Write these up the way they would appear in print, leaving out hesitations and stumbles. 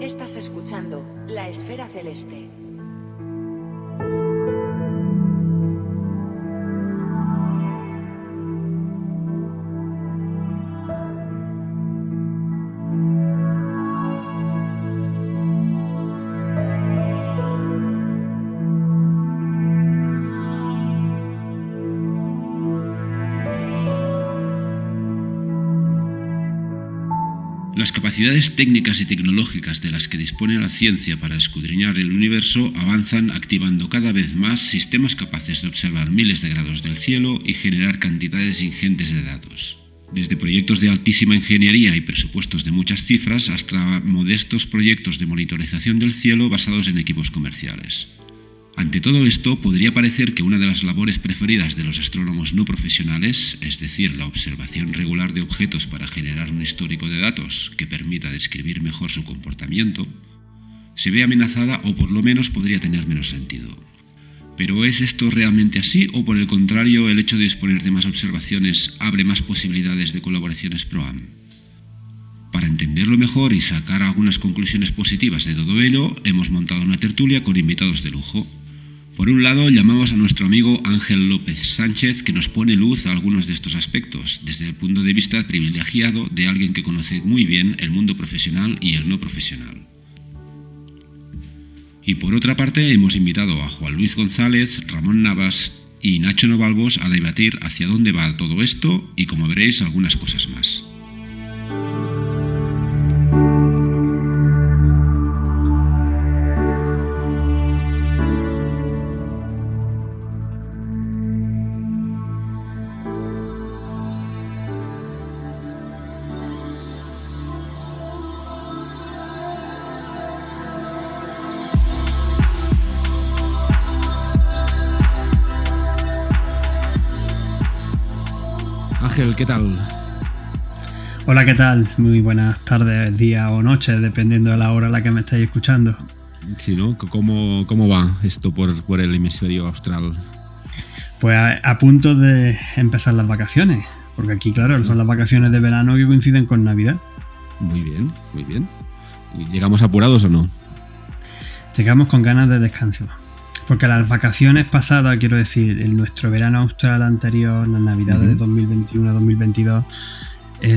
Estás escuchando La Esfera Celeste. Las capacidades técnicas y tecnológicas de las que dispone la ciencia para escudriñar el universo avanzan activando cada vez más sistemas capaces de observar miles de grados del cielo y generar cantidades ingentes de datos. Desde proyectos de altísima ingeniería y presupuestos de muchas cifras hasta modestos proyectos de monitorización del cielo basados en equipos comerciales. Ante todo esto, podría parecer que una de las labores preferidas de los astrónomos no profesionales, es decir, la observación regular de objetos para generar un histórico de datos que permita describir mejor su comportamiento, se ve amenazada o por lo menos podría tener menos sentido. ¿Pero es esto realmente así o por el contrario el hecho de disponer de más observaciones abre más posibilidades de colaboraciones PROAM? Para entenderlo mejor y sacar algunas conclusiones positivas de todo ello, hemos montado una tertulia con invitados de lujo. Por un lado, llamamos a nuestro amigo Ángel López Sánchez, que nos pone luz a algunos de estos aspectos, desde el punto de vista privilegiado de alguien que conoce muy bien el mundo profesional y el no profesional. Y por otra parte, hemos invitado a Juan Luis González, Ramón Navas y Nacho Novalvos a debatir hacia dónde va todo esto y, como veréis, algunas cosas más. Ángel, ¿qué tal? Hola, ¿qué tal? Muy buenas tardes, días o noches, dependiendo de la hora a la que me estáis escuchando. Sí, ¿no? ¿Cómo va esto por el hemisferio austral? Pues a punto de empezar las vacaciones, porque aquí, claro, son las vacaciones de verano que coinciden con Navidad. Muy bien, muy bien. ¿Llegamos apurados o no? Llegamos con ganas de descanso. Porque las vacaciones pasadas, quiero decir, en nuestro verano austral anterior, las navidades de 2021-2022,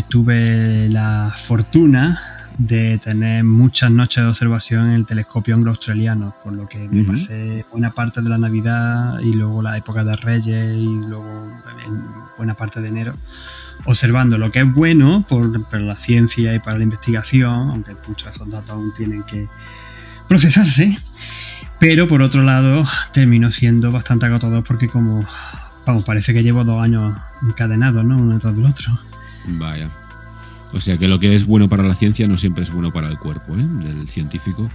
tuve la fortuna de tener muchas noches de observación en el telescopio anglo-australiano, por lo que me pasé buena parte de la Navidad y luego la época de Reyes y luego en buena parte de enero observando, lo que es bueno para la ciencia y para la investigación, aunque muchos de esos datos aún tienen que procesarse. Pero por otro lado terminó siendo bastante agotador porque parece que llevo 2 años encadenados, ¿no? Uno detrás del otro. Vaya. O sea que lo que es bueno para la ciencia no siempre es bueno para el cuerpo, ¿eh? Del científico.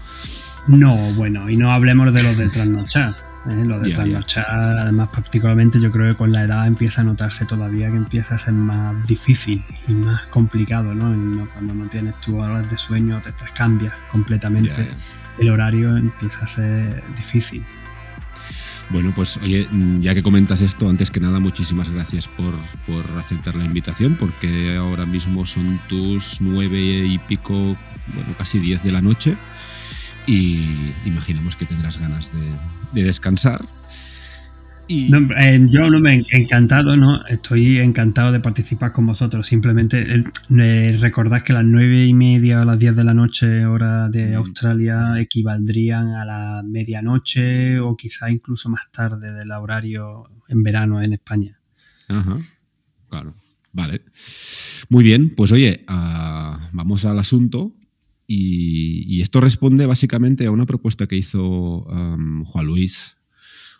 No, bueno, y no hablemos de los de trasnochar. Los de trasnochar, además, particularmente yo creo que con la edad empieza a notarse todavía que empieza a ser más difícil y más complicado, ¿no? Cuando no tienes tus horas de sueño, te cambias completamente. El horario empieza a ser difícil. Bueno, pues oye, ya que comentas esto, antes que nada, muchísimas gracias por aceptar la invitación, porque ahora mismo son tus 9 y pico, bueno, casi 10 de la noche, y imaginamos que tendrás ganas de descansar. Y... No, yo no me he encantado, ¿no? Estoy encantado de participar con vosotros. Simplemente recordad que las 9:30 o las 10 de la noche, hora de Australia, equivaldrían a la medianoche o quizá incluso más tarde del horario en verano en España. Ajá, claro. Vale. Muy bien, pues oye, vamos al asunto. Y esto responde básicamente a una propuesta que hizo Juan Luis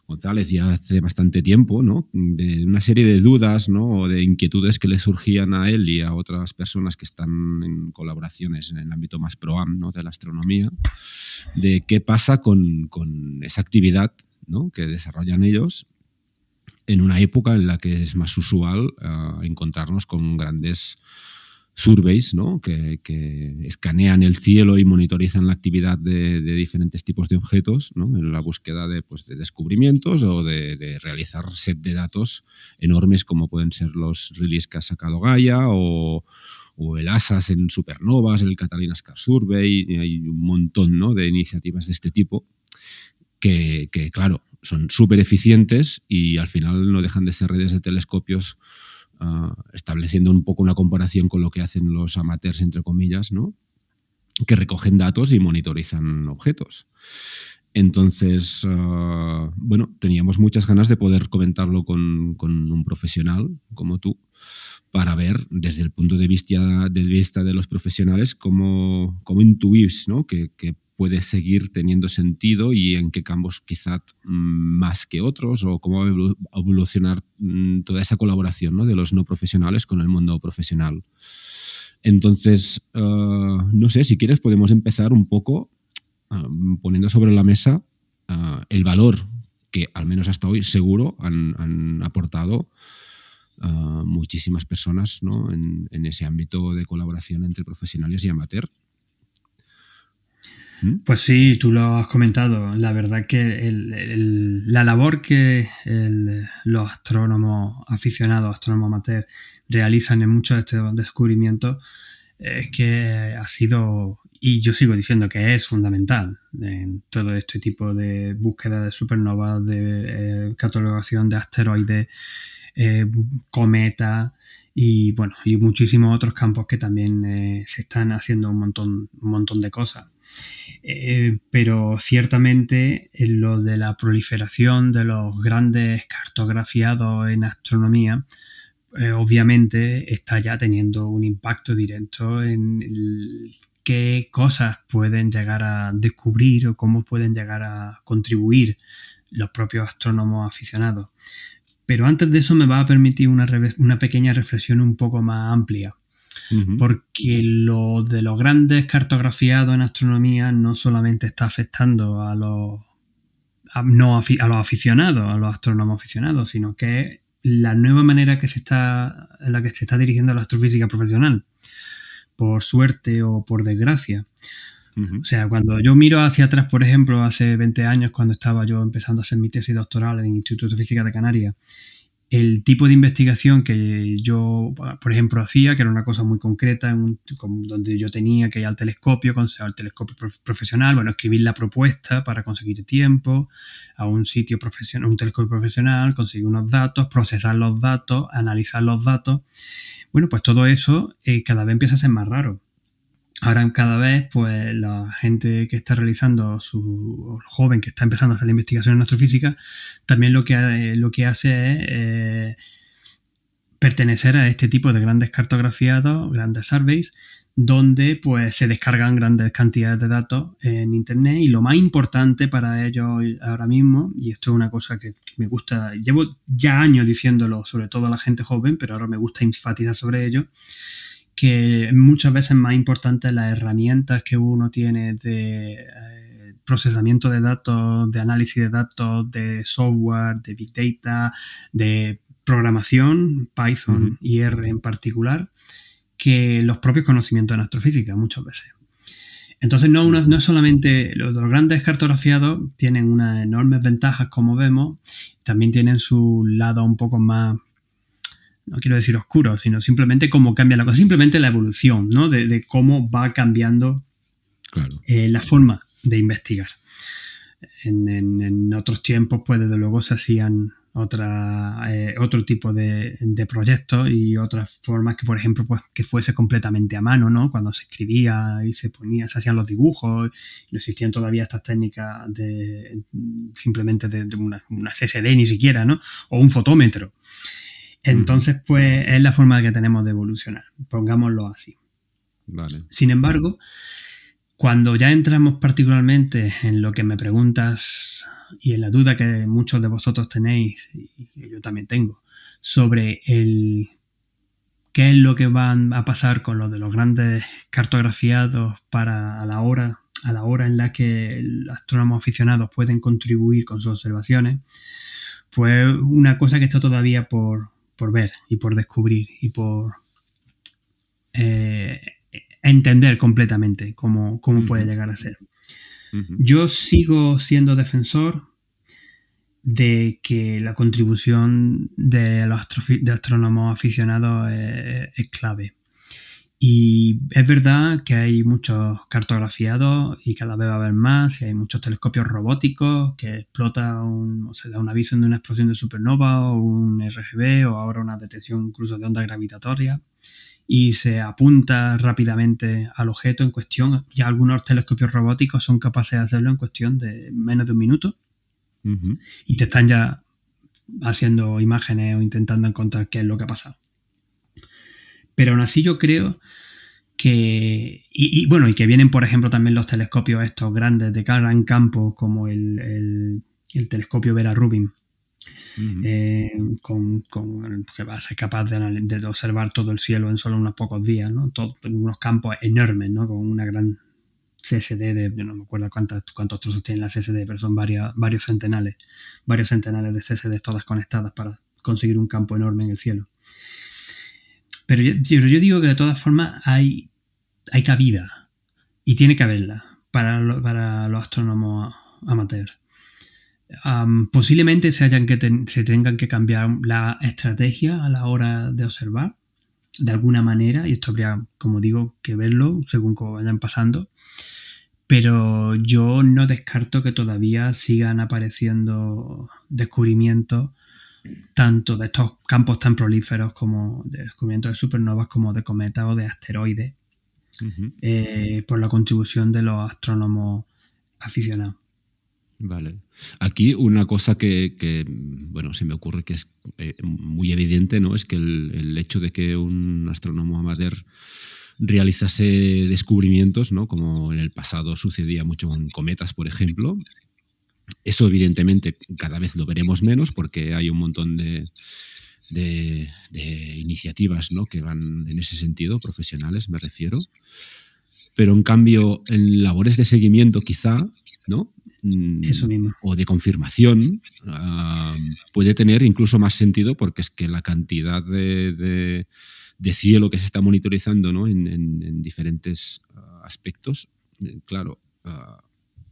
González ya hace bastante tiempo, ¿no? De una serie de dudas, ¿no? O de inquietudes que le surgían a él y a otras personas que están en colaboraciones en el ámbito más PROAM, ¿no? De la astronomía, de qué pasa con esa actividad, ¿no? Que desarrollan ellos en una época en la que es más usual encontrarnos con grandes surveys, ¿no? que escanean el cielo y monitorizan la actividad de diferentes tipos de objetos, ¿no? En la búsqueda de descubrimientos o de realizar set de datos enormes como pueden ser los releases que ha sacado Gaia o o el ASAS en supernovas, el Catalina Scar Survey, y hay un montón, ¿no?, de iniciativas de este tipo que claro, son súper eficientes y al final no dejan de ser redes de telescopios, estableciendo un poco una comparación con lo que hacen los amateurs, entre comillas, ¿no?, que recogen datos y monitorizan objetos. Entonces, bueno, teníamos muchas ganas de poder comentarlo con un profesional como tú, para ver desde el punto de vista de los profesionales cómo intuís, ¿no?, que puede seguir teniendo sentido y en qué campos quizá más que otros, o cómo va a evolucionar toda esa colaboración, ¿no?, de los no profesionales con el mundo profesional. Entonces, no sé, si quieres podemos empezar un poco poniendo sobre la mesa el valor que, al menos hasta hoy, seguro han aportado muchísimas personas, ¿no?, en ese ámbito de colaboración entre profesionales y amateur. Pues sí, tú lo has comentado. La verdad que la labor que los astrónomos aficionados, astrónomos amateur, realizan en muchos de estos descubrimientos es que ha sido, y yo sigo diciendo que es fundamental en todo este tipo de búsqueda de supernovas, de catalogación de asteroides, cometas y bueno, y muchísimos otros campos que también se están haciendo un montón de cosas. Pero ciertamente en lo de la proliferación de los grandes cartografiados en astronomía, obviamente está ya teniendo un impacto directo en qué cosas pueden llegar a descubrir o cómo pueden llegar a contribuir los propios astrónomos aficionados. Pero antes de eso me va a permitir una pequeña reflexión un poco más amplia. Porque lo de los grandes cartografiados en astronomía no solamente está afectando a los aficionados, a los astrónomos aficionados, sino que es la nueva manera en la que se está dirigiendo la astrofísica profesional, por suerte o por desgracia. O sea, cuando yo miro hacia atrás, por ejemplo, hace 20 años, cuando estaba yo empezando a hacer mi tesis doctoral en el Instituto de Física de Canarias, el tipo de investigación que yo, por ejemplo, hacía, que era una cosa muy concreta, donde yo tenía que ir al telescopio profesional, bueno, escribir la propuesta para conseguir tiempo, a un sitio profesional, un telescopio profesional, conseguir unos datos, procesar los datos, analizar los datos. Bueno, pues todo eso cada vez empieza a ser más raro. Ahora cada vez, pues la gente que está realizando, el joven que está empezando a hacer la investigación en astrofísica, también lo que hace es pertenecer a este tipo de grandes cartografiados, grandes surveys, donde pues se descargan grandes cantidades de datos en internet, y lo más importante para ellos ahora mismo, y esto es una cosa que me gusta, llevo ya años diciéndolo, sobre todo a la gente joven, pero ahora me gusta enfatizar sobre ello, que muchas veces es más importante las herramientas que uno tiene de procesamiento de datos, de análisis de datos, de software, de big data, de programación, Python y R en particular, que los propios conocimientos en astrofísica muchas veces. Entonces no es solamente los grandes cartografiados tienen unas enormes ventajas, como vemos, también tienen su lado un poco más, no quiero decir oscuro, sino simplemente cómo cambia la cosa, simplemente la evolución, ¿no? De cómo va cambiando la forma de investigar. En otros tiempos, pues desde luego se hacían otro tipo de proyectos y otras formas que, por ejemplo, pues que fuese completamente a mano, ¿no? Cuando se escribía y se hacían los dibujos, no existían todavía estas técnicas simplemente de una CSD ni siquiera, ¿no? O un fotómetro. Entonces, pues es la forma que tenemos de evolucionar, pongámoslo así. Vale. Sin embargo, cuando ya entramos particularmente en lo que me preguntas y en la duda que muchos de vosotros tenéis, y yo también tengo, sobre qué es lo que van a pasar con lo de los grandes cartografiados para a la hora en la que los astrónomos aficionados pueden contribuir con sus observaciones, pues una cosa que está todavía por ver y por descubrir y por entender completamente cómo puede llegar a ser. Yo sigo siendo defensor de que la contribución de los astrónomos aficionados es clave. Y es verdad que hay muchos cartografiados y cada vez va a haber más, y hay muchos telescopios robóticos que explota o se da un aviso de una explosión de supernova o un RGB o ahora una detección incluso de ondas gravitatorias y se apunta rápidamente al objeto en cuestión. Ya algunos telescopios robóticos son capaces de hacerlo en cuestión de menos de un minuto y te están ya haciendo imágenes o intentando encontrar qué es lo que ha pasado. Pero aún así yo creo que y que vienen, por ejemplo, también los telescopios estos grandes de gran campo como el telescopio Vera Rubin, que va a ser capaz de observar todo el cielo en solo unos pocos días, ¿no? En unos campos enormes, ¿no? Con una gran CSD yo no me acuerdo cuántos trozos tiene la CSD, pero son varios centenares de CSD todas conectadas para conseguir un campo enorme en el cielo. Pero yo digo que de todas formas hay cabida y tiene que haberla para los astrónomos amateurs. Posiblemente se tengan que cambiar la estrategia a la hora de observar de alguna manera, y esto habría, como digo, que verlo según cómo vayan pasando, pero yo no descarto que todavía sigan apareciendo descubrimientos tanto de estos campos tan prolíferos como de descubrimientos de supernovas como de cometas o de asteroides por la contribución de los astrónomos aficionados. Vale. Aquí una cosa que bueno, se me ocurre que es muy evidente, ¿no? Es que el hecho de que un astrónomo amateur realizase descubrimientos, ¿no? Como en el pasado sucedía mucho con cometas, por ejemplo, eso evidentemente cada vez lo veremos menos porque hay un montón de iniciativas, ¿no? Que van en ese sentido, profesionales me refiero. Pero en cambio, en labores de seguimiento quizá, ¿no? Eso mismo. O de confirmación, puede tener incluso más sentido porque es que la cantidad de cielo que se está monitorizando, ¿no? en diferentes aspectos, claro,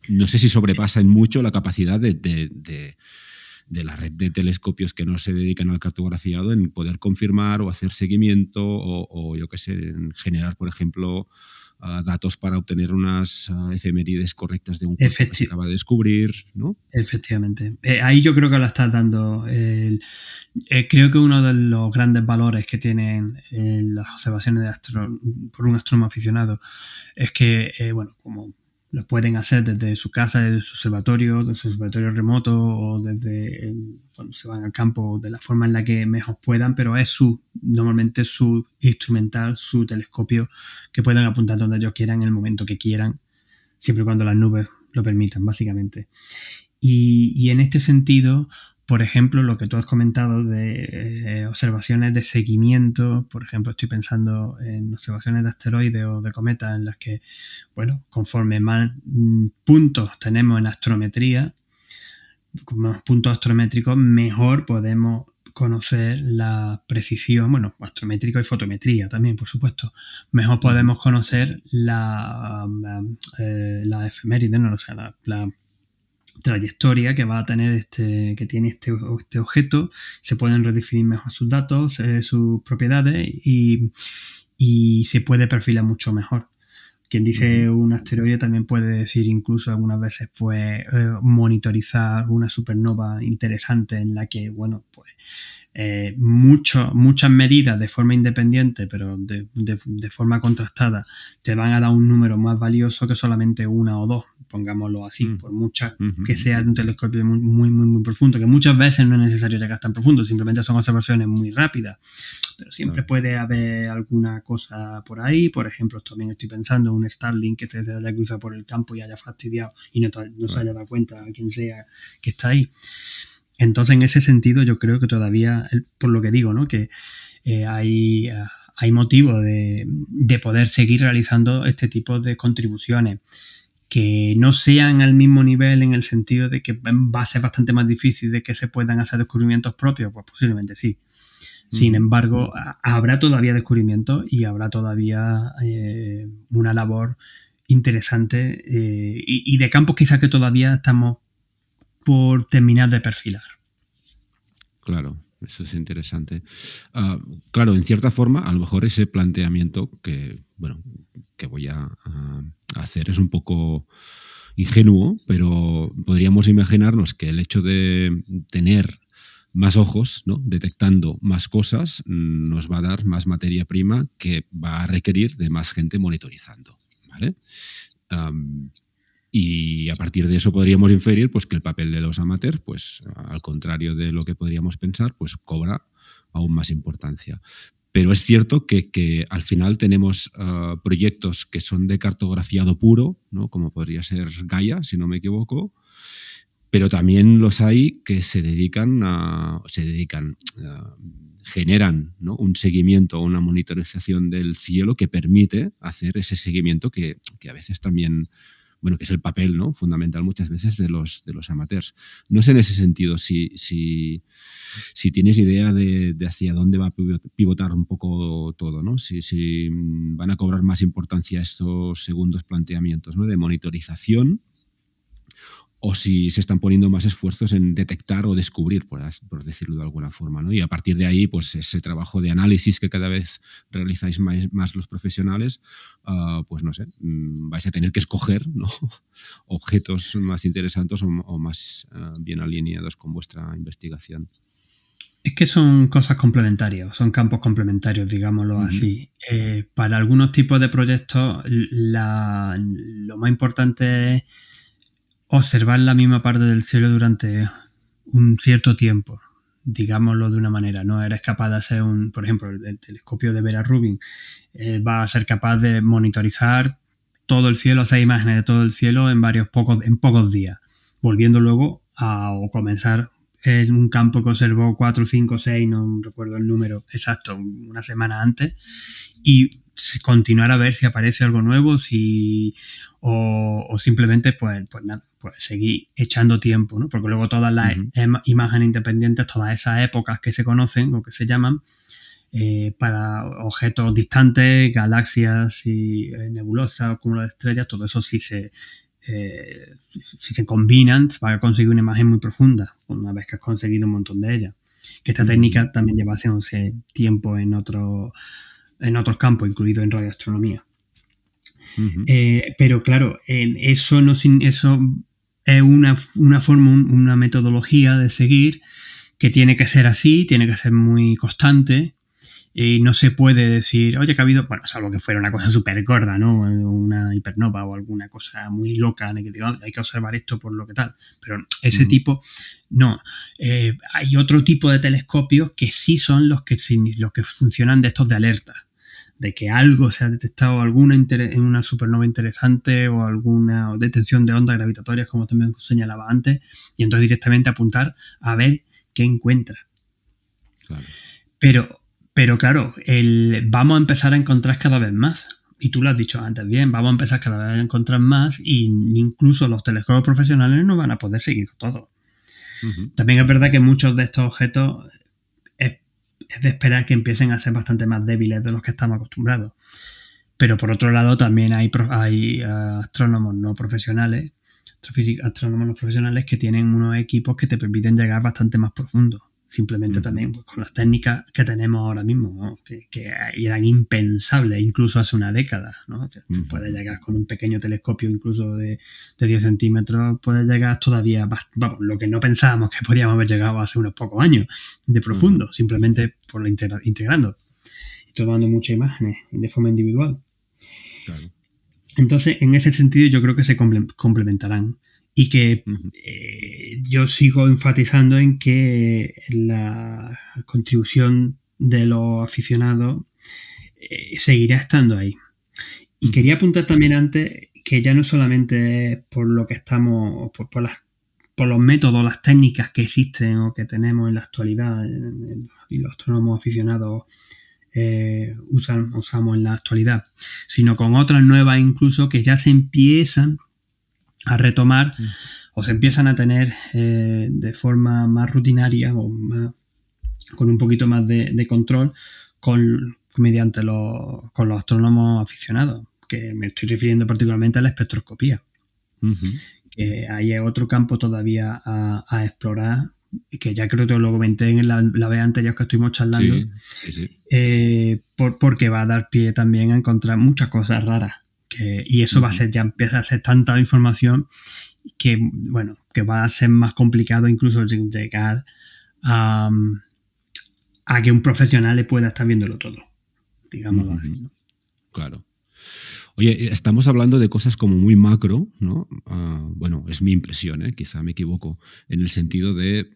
no sé si sobrepasa en mucho la capacidad de la red de telescopios que no se dedican al cartografiado en poder confirmar o hacer seguimiento o yo qué sé, en generar, por ejemplo, datos para obtener unas efemérides correctas de un cuerpo que se acaba de descubrir, ¿no? Efectivamente. Ahí yo creo que lo estás dando. Creo que uno de los grandes valores que tienen las observaciones por un astrónomo aficionado es que, bueno, como lo pueden hacer desde su casa, desde su observatorio remoto o desde cuando se van al campo de la forma en la que mejor puedan, pero es normalmente su instrumental, su telescopio que pueden apuntar donde ellos quieran en el momento que quieran, siempre y cuando las nubes lo permitan, básicamente. Y en este sentido, por ejemplo, lo que tú has comentado de observaciones de seguimiento, por ejemplo, estoy pensando en observaciones de asteroides o de cometas en las que, bueno, conforme más puntos tenemos en astrometría, con más puntos astrométricos, mejor podemos conocer la precisión, bueno, astrométrico y fotometría también, por supuesto. Mejor podemos conocer la efeméride, ¿no? O sea, la trayectoria que va a tener que tiene este objeto, se pueden redefinir mejor sus datos, sus propiedades y se puede perfilar mucho mejor. Quien dice un asteroide también puede decir incluso algunas veces pues monitorizar una supernova interesante en la que, bueno, pues muchas medidas de forma independiente pero de forma contrastada te van a dar un número más valioso que solamente una o dos, pongámoslo así, por muchas que sea de un telescopio muy, muy, muy profundo, que muchas veces no es necesario llegar tan profundo, simplemente son observaciones muy rápidas, pero siempre puede haber alguna cosa por ahí. Por ejemplo, también estoy pensando en un Starlink que se haya cruzado por el campo y haya fastidiado y no se haya dado cuenta a quien sea que está ahí. Entonces, en ese sentido, yo creo que todavía, por lo que digo, ¿no? Que hay motivo de poder seguir realizando este tipo de contribuciones que no sean al mismo nivel en el sentido de que va a ser bastante más difícil de que se puedan hacer descubrimientos propios, pues posiblemente sí. Sin embargo, habrá todavía descubrimientos y habrá todavía una labor interesante y de campos quizás que todavía estamos por terminar de perfilar. Claro, Eso es interesante. Claro, en cierta forma, a lo mejor ese planteamiento que voy a hacer es un poco ingenuo, pero podríamos imaginarnos que el hecho de tener más ojos, ¿no?, detectando más cosas, nos va a dar más materia prima que va a requerir de más gente monitorizando, ¿vale? Y a partir de eso podríamos inferir pues, que el papel de los amateurs, pues, al contrario de lo que podríamos pensar, pues cobra aún más importancia. Pero es cierto que al final tenemos proyectos que son de cartografiado puro, ¿no?, como podría ser Gaia, si no me equivoco, pero también los hay que generan, ¿no?, un seguimiento, una monitorización del cielo que permite hacer ese seguimiento que a veces también, que es el papel, ¿no?, fundamental muchas veces de los amateurs. No sé en ese sentido si tienes idea de hacia dónde va a pivotar un poco todo, ¿no? Si van a cobrar más importancia estos segundos planteamientos, ¿no?, de monitorización, o si se están poniendo más esfuerzos en detectar o descubrir, por decirlo de alguna forma, ¿no? Y a partir de ahí, pues ese trabajo de análisis que cada vez realizáis más los profesionales, pues no sé, vais a tener que escoger, ¿no?, objetos más interesantes o más bien alineados con vuestra investigación. Es que son cosas complementarias, son campos complementarios, digámoslo así. Para algunos tipos de proyectos, lo más importante es observar la misma parte del cielo durante un cierto tiempo, digámoslo de una manera. No eres capaz de hacer por ejemplo, el telescopio de Vera Rubin va a ser capaz de monitorizar todo el cielo, hacer imágenes de todo el cielo en pocos días, volviendo luego a comenzar en un campo que observó 4, 5, 6, no recuerdo el número exacto, una semana antes, y continuar a ver si aparece algo nuevo, o simplemente pues nada, pues seguir echando tiempo, ¿no? Porque luego todas las imágenes independientes, todas esas épocas que se conocen o que se llaman, para objetos distantes, galaxias y nebulosas, cúmulos de estrellas, todo eso si se combinan, se va a conseguir una imagen muy profunda una vez que has conseguido un montón de ellas. Que esta técnica también lleva haciéndose tiempo en otros campos, incluido en radioastronomía. Pero claro, eso es una forma, una metodología de seguir que tiene que ser así, tiene que ser muy constante, y no se puede decir, oye, que ha habido, salvo que fuera una cosa súper gorda, ¿no?, una hipernova o alguna cosa muy loca en la que digo, hay que observar esto por lo que tal, pero ese tipo no. Hay otro tipo de telescopios que sí son los que funcionan de estos de alerta, de que algo se ha detectado, en una supernova interesante o alguna detección de ondas gravitatorias, como también señalaba antes, y entonces directamente apuntar a ver qué encuentra. Claro. Pero claro, vamos a empezar a encontrar cada vez más. Y tú lo has dicho antes bien, vamos a empezar cada vez a encontrar más, y incluso los telescopios profesionales no van a poder seguir con todo. También es verdad que muchos de estos objetos es de esperar que empiecen a ser bastante más débiles de los que estamos acostumbrados. Pero por otro lado también hay astrónomos no profesionales, astrónomos no profesionales que tienen unos equipos que te permiten llegar bastante más profundo. Simplemente también pues, con las técnicas que tenemos ahora mismo, ¿no?, que eran impensables incluso hace una década, ¿no? Que tú puedes llegar con un pequeño telescopio incluso de 10 centímetros, puedes llegar todavía, lo que no pensábamos que podríamos haber llegado hace unos pocos años de profundo, simplemente por integrando y tomando muchas imágenes de forma individual. Claro. Entonces, en ese sentido yo creo que se complementarán. Y que yo sigo enfatizando en que la contribución de los aficionados seguirá estando ahí. Y quería apuntar también antes que ya no solamente por lo que estamos, por los métodos, las técnicas que existen o que tenemos en la actualidad y los astrónomos aficionados usamos en la actualidad, sino con otras nuevas incluso que ya se empiezan a retomar o se empiezan a tener de forma más rutinaria o con un poquito más de control mediante con los astrónomos aficionados, que me estoy refiriendo particularmente a la espectroscopía. Que ahí es otro campo todavía a explorar que ya creo que lo comenté en la vez anterior que estuvimos charlando, porque va a dar pie también a encontrar muchas cosas raras. Y eso va a ser, ya empieza a ser tanta información que, bueno, que va a ser más complicado incluso llegar a que un profesional le pueda estar viéndolo todo, digámoslo así, ¿no? Claro. Oye, estamos hablando de cosas como muy macro, ¿no? Bueno, es mi impresión, quizá me equivoco, en el sentido de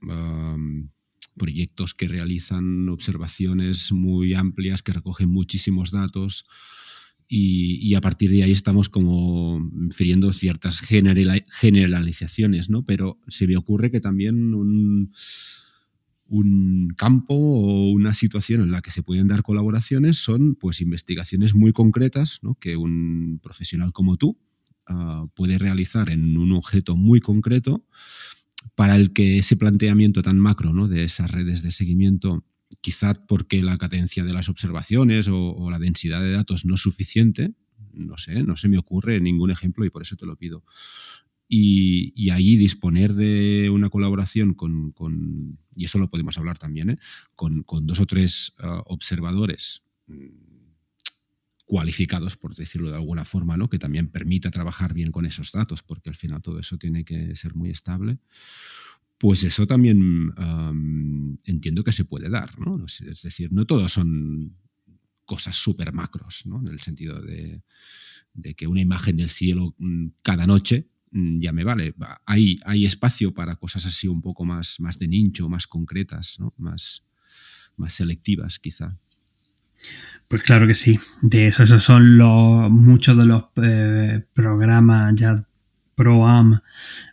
proyectos que realizan observaciones muy amplias, que recogen muchísimos datos y a partir de ahí estamos como infiriendo ciertas generalizaciones, ¿no? Pero se me ocurre que también un campo o una situación en la que se pueden dar colaboraciones son pues investigaciones muy concretas, ¿no? Que un profesional como tú puede realizar en un objeto muy concreto para el que ese planteamiento tan macro, ¿no? De esas redes de seguimiento, quizá porque la cadencia de las observaciones o la densidad de datos no es suficiente, no sé, no se me ocurre ningún ejemplo y por eso te lo pido. Y ahí disponer de una colaboración con y eso lo podemos hablar también, con 2 o 3 observadores cualificados, por decirlo de alguna forma, ¿no? Que también permita trabajar bien con esos datos, porque al final todo eso tiene que ser muy estable. Pues eso también entiendo que se puede dar, ¿no? Es decir, no todos son cosas súper macros, ¿no? En el sentido de que una imagen del cielo cada noche ya me vale. Hay espacio para cosas así un poco más de nicho, más concretas, ¿no? Más selectivas, quizá. Pues claro que sí. De eso, esos son muchos de los programas ya ProAm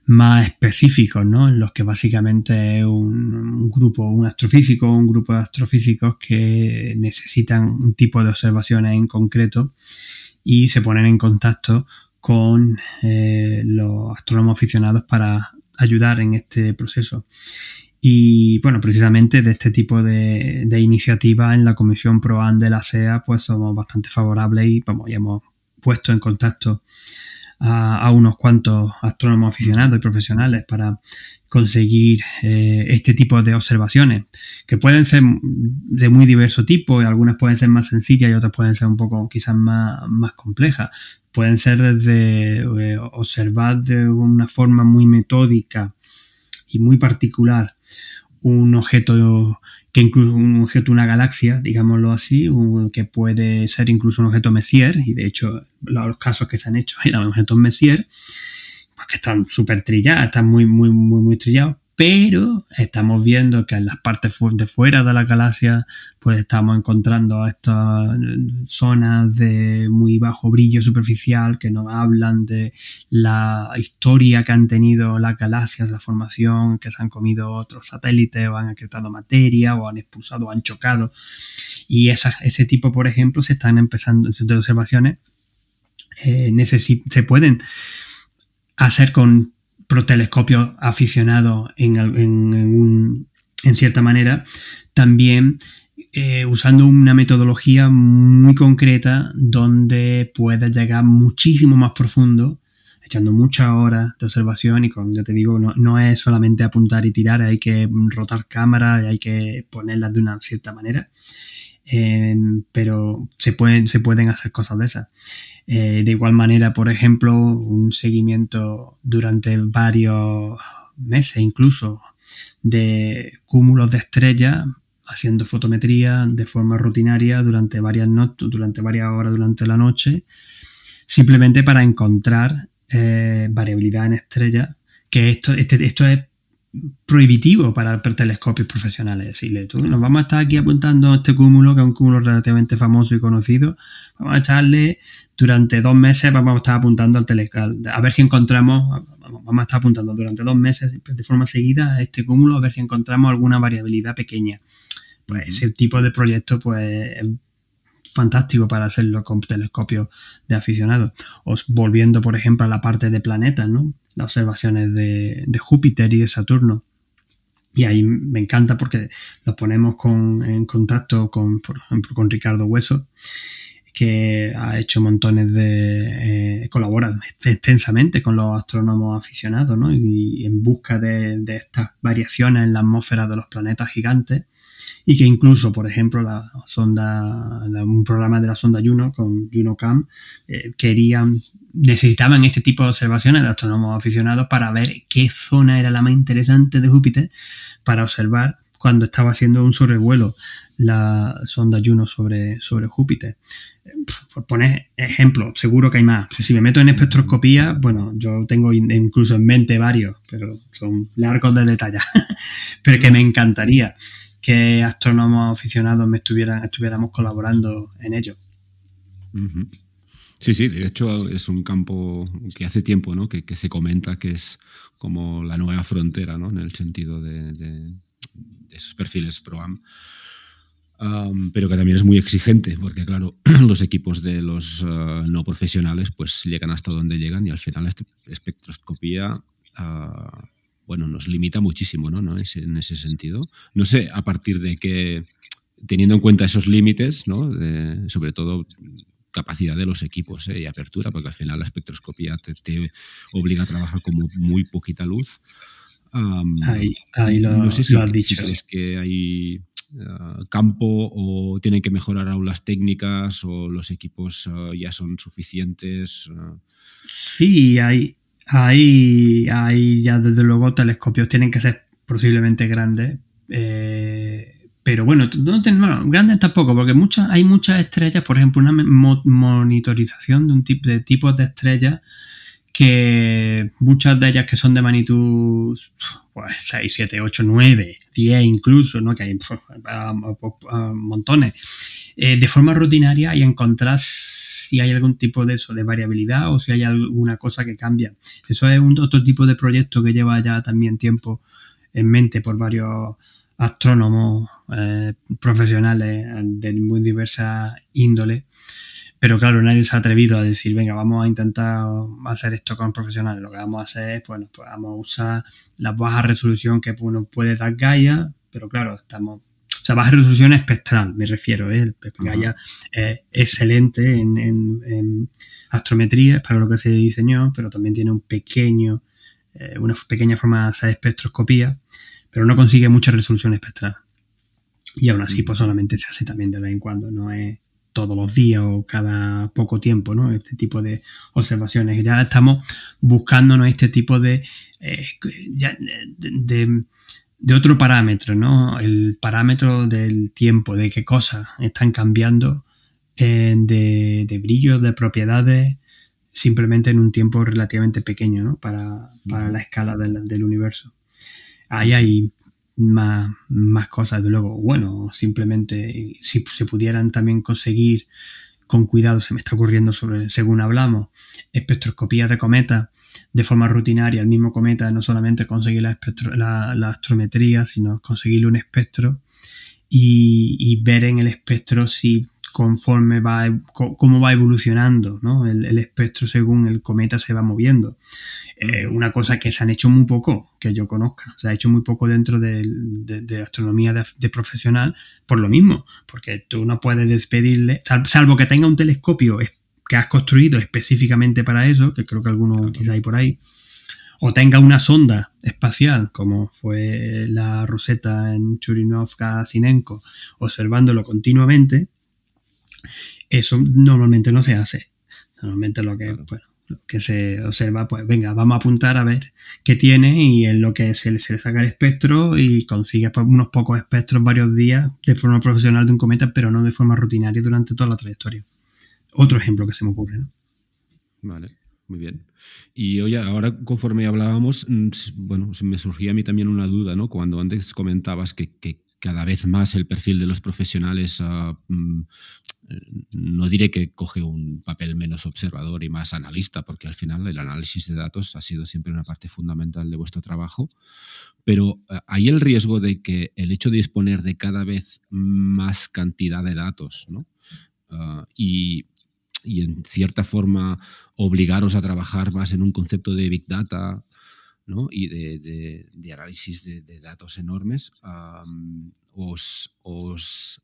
más específicos, ¿no? En los que básicamente un grupo de astrofísicos que necesitan un tipo de observaciones en concreto y se ponen en contacto con los astrónomos aficionados para ayudar en este proceso. Y bueno, precisamente de este tipo de iniciativas en la Comisión ProAm de la SEA pues somos bastante favorables y vamos, ya hemos puesto en contacto a unos cuantos astrónomos aficionados y profesionales para conseguir este tipo de observaciones, que pueden ser de muy diverso tipo, y algunas pueden ser más sencillas y otras pueden ser un poco quizás más complejas. Pueden ser desde observar de una forma muy metódica y muy particular un objeto que incluso un objeto, una galaxia, digámoslo así, que puede ser incluso un objeto Messier, y de hecho los casos que se han hecho eran objetos Messier, pues que están súper trillados, están muy trillados, pero estamos viendo que en las partes de fuera de la galaxia pues estamos encontrando estas zonas de muy bajo brillo superficial que nos hablan de la historia que han tenido las galaxias, la formación, que se han comido otros satélites o han acretado materia o han expulsado o han chocado, y ese tipo, por ejemplo, se están empezando de observaciones se pueden hacer con protelescopios aficionados en cierta manera, también usando una metodología muy concreta donde puedes llegar muchísimo más profundo, echando muchas horas de observación y ya te digo, no es solamente apuntar y tirar, hay que rotar cámaras y hay que ponerlas de una cierta manera, pero se pueden hacer cosas de esas. De igual manera, por ejemplo, un seguimiento durante varios meses incluso de cúmulos de estrellas, haciendo fotometría de forma rutinaria durante varias horas durante la noche, simplemente para encontrar variabilidad en estrellas, que esto es prohibitivo para telescopios profesionales. Decirle, nos vamos a estar aquí apuntando a este cúmulo, que es un cúmulo relativamente famoso y conocido, vamos a echarle durante 2 meses, vamos a estar apuntando al telescopio, a ver si encontramos, vamos a estar apuntando durante 2 meses de forma seguida a este cúmulo, a ver si encontramos alguna variabilidad pequeña. Pues ese tipo de proyecto pues es fantástico para hacerlo con telescopios de aficionados. Volviendo, por ejemplo, a la parte de planetas, ¿no? Las observaciones de Júpiter y de Saturno. Y ahí me encanta porque los ponemos en contacto por ejemplo, con Ricardo Hueso, que ha hecho montones de... colabora extensamente con los astrónomos aficionados, ¿no? Y en busca de estas variaciones en la atmósfera de los planetas gigantes, y que incluso, por ejemplo, un programa de la sonda Juno con JunoCam necesitaban este tipo de observaciones de astrónomos aficionados para ver qué zona era la más interesante de Júpiter para observar cuando estaba haciendo un sobrevuelo la sonda Juno sobre Júpiter. Por poner ejemplos, seguro que hay más. Si me meto en espectroscopía, bueno, yo tengo incluso en mente varios, pero son largos de detallar. Pero que me encantaría que astrónomos aficionados estuviéramos colaborando en ello. Uh-huh. Sí, de hecho es un campo que hace tiempo, ¿no? que se comenta que es como la nueva frontera, ¿no? En el sentido de esos perfiles ProAm. Pero que también es muy exigente, porque claro, los equipos de los no profesionales pues llegan hasta donde llegan y al final la espectroscopía nos limita muchísimo, ¿no? En ese sentido. No sé a partir de qué, teniendo en cuenta esos límites, ¿no? Sobre todo capacidad de los equipos y apertura, porque al final la espectroscopía te obliga a trabajar con muy poquita luz. Ahí no sé lo has dicho. Si crees que hay campo o tienen que mejorar aún las técnicas o los equipos ya son suficientes. Sí, hay ya desde luego telescopios tienen que ser posiblemente grandes, pero bueno, grandes tampoco, porque hay muchas estrellas, por ejemplo, una monitorización de tipos de estrellas, que muchas de ellas que son de magnitud pues 6, 7, 8, 9, 10 incluso, ¿no? Que hay montones, de forma rutinaria, y encontrar si hay algún tipo de eso, de variabilidad, o si hay alguna cosa que cambia. Eso es otro tipo de proyecto que lleva ya también tiempo en mente por varios astrónomos profesionales de muy diversa índole. Pero claro, nadie se ha atrevido a decir, venga, vamos a intentar hacer esto con profesionales. Lo que vamos a hacer es, pues vamos a usar la baja resolución que uno puede dar Gaia, pero claro, baja resolución espectral, me refiero, El Gaia es excelente en astrometría, es para lo que se diseñó, pero también tiene una pequeña forma de hacer espectroscopía, pero no consigue mucha resolución espectral. Y aún así, pues solamente se hace también de vez en cuando, no es todos los días o cada poco tiempo, ¿no? Este tipo de observaciones. Ya estamos buscándonos este tipo de otro parámetro, ¿no? El parámetro del tiempo, de qué cosas están cambiando, de brillo, de propiedades, simplemente en un tiempo relativamente pequeño, ¿no? Para la escala del universo. Ahí hay más cosas, de luego. Bueno, simplemente si se pudieran también conseguir con cuidado, se me está ocurriendo según hablamos, espectroscopías de cometas de forma rutinaria, el mismo cometa, no solamente conseguir la astrometría, sino conseguirle un espectro y ver en el espectro si conforme cómo va evolucionando, ¿no? El espectro según el cometa se va moviendo. Una cosa que se han hecho muy poco, que yo conozca, se ha hecho muy poco dentro de astronomía de profesional, por lo mismo, porque tú no puedes despedirle, salvo que tenga un telescopio que has construido específicamente para eso, que creo que alguno quizá hay por ahí, o tenga una sonda espacial, como fue la Rosetta en Churyumov-Gerasimenko, observándolo continuamente. Eso normalmente no se hace. Normalmente lo que se observa, pues venga, vamos a apuntar a ver qué tiene, y en lo que se le saca el espectro y consigue pues unos pocos espectros varios días de forma profesional de un cometa, pero no de forma rutinaria durante toda la trayectoria. Otro ejemplo que se me ocurre, ¿no? Vale, muy bien. Y oye, ahora conforme hablábamos, bueno, me surgía a mí también una duda, ¿no? Cuando antes comentabas que cada vez más el perfil de los profesionales, no diré que coge un papel menos observador y más analista, porque al final el análisis de datos ha sido siempre una parte fundamental de vuestro trabajo, pero hay el riesgo de que el hecho de disponer de cada vez más cantidad de datos, ¿no? Y en cierta forma obligaros a trabajar más en un concepto de Big Data, ¿no? Y de análisis de datos enormes, os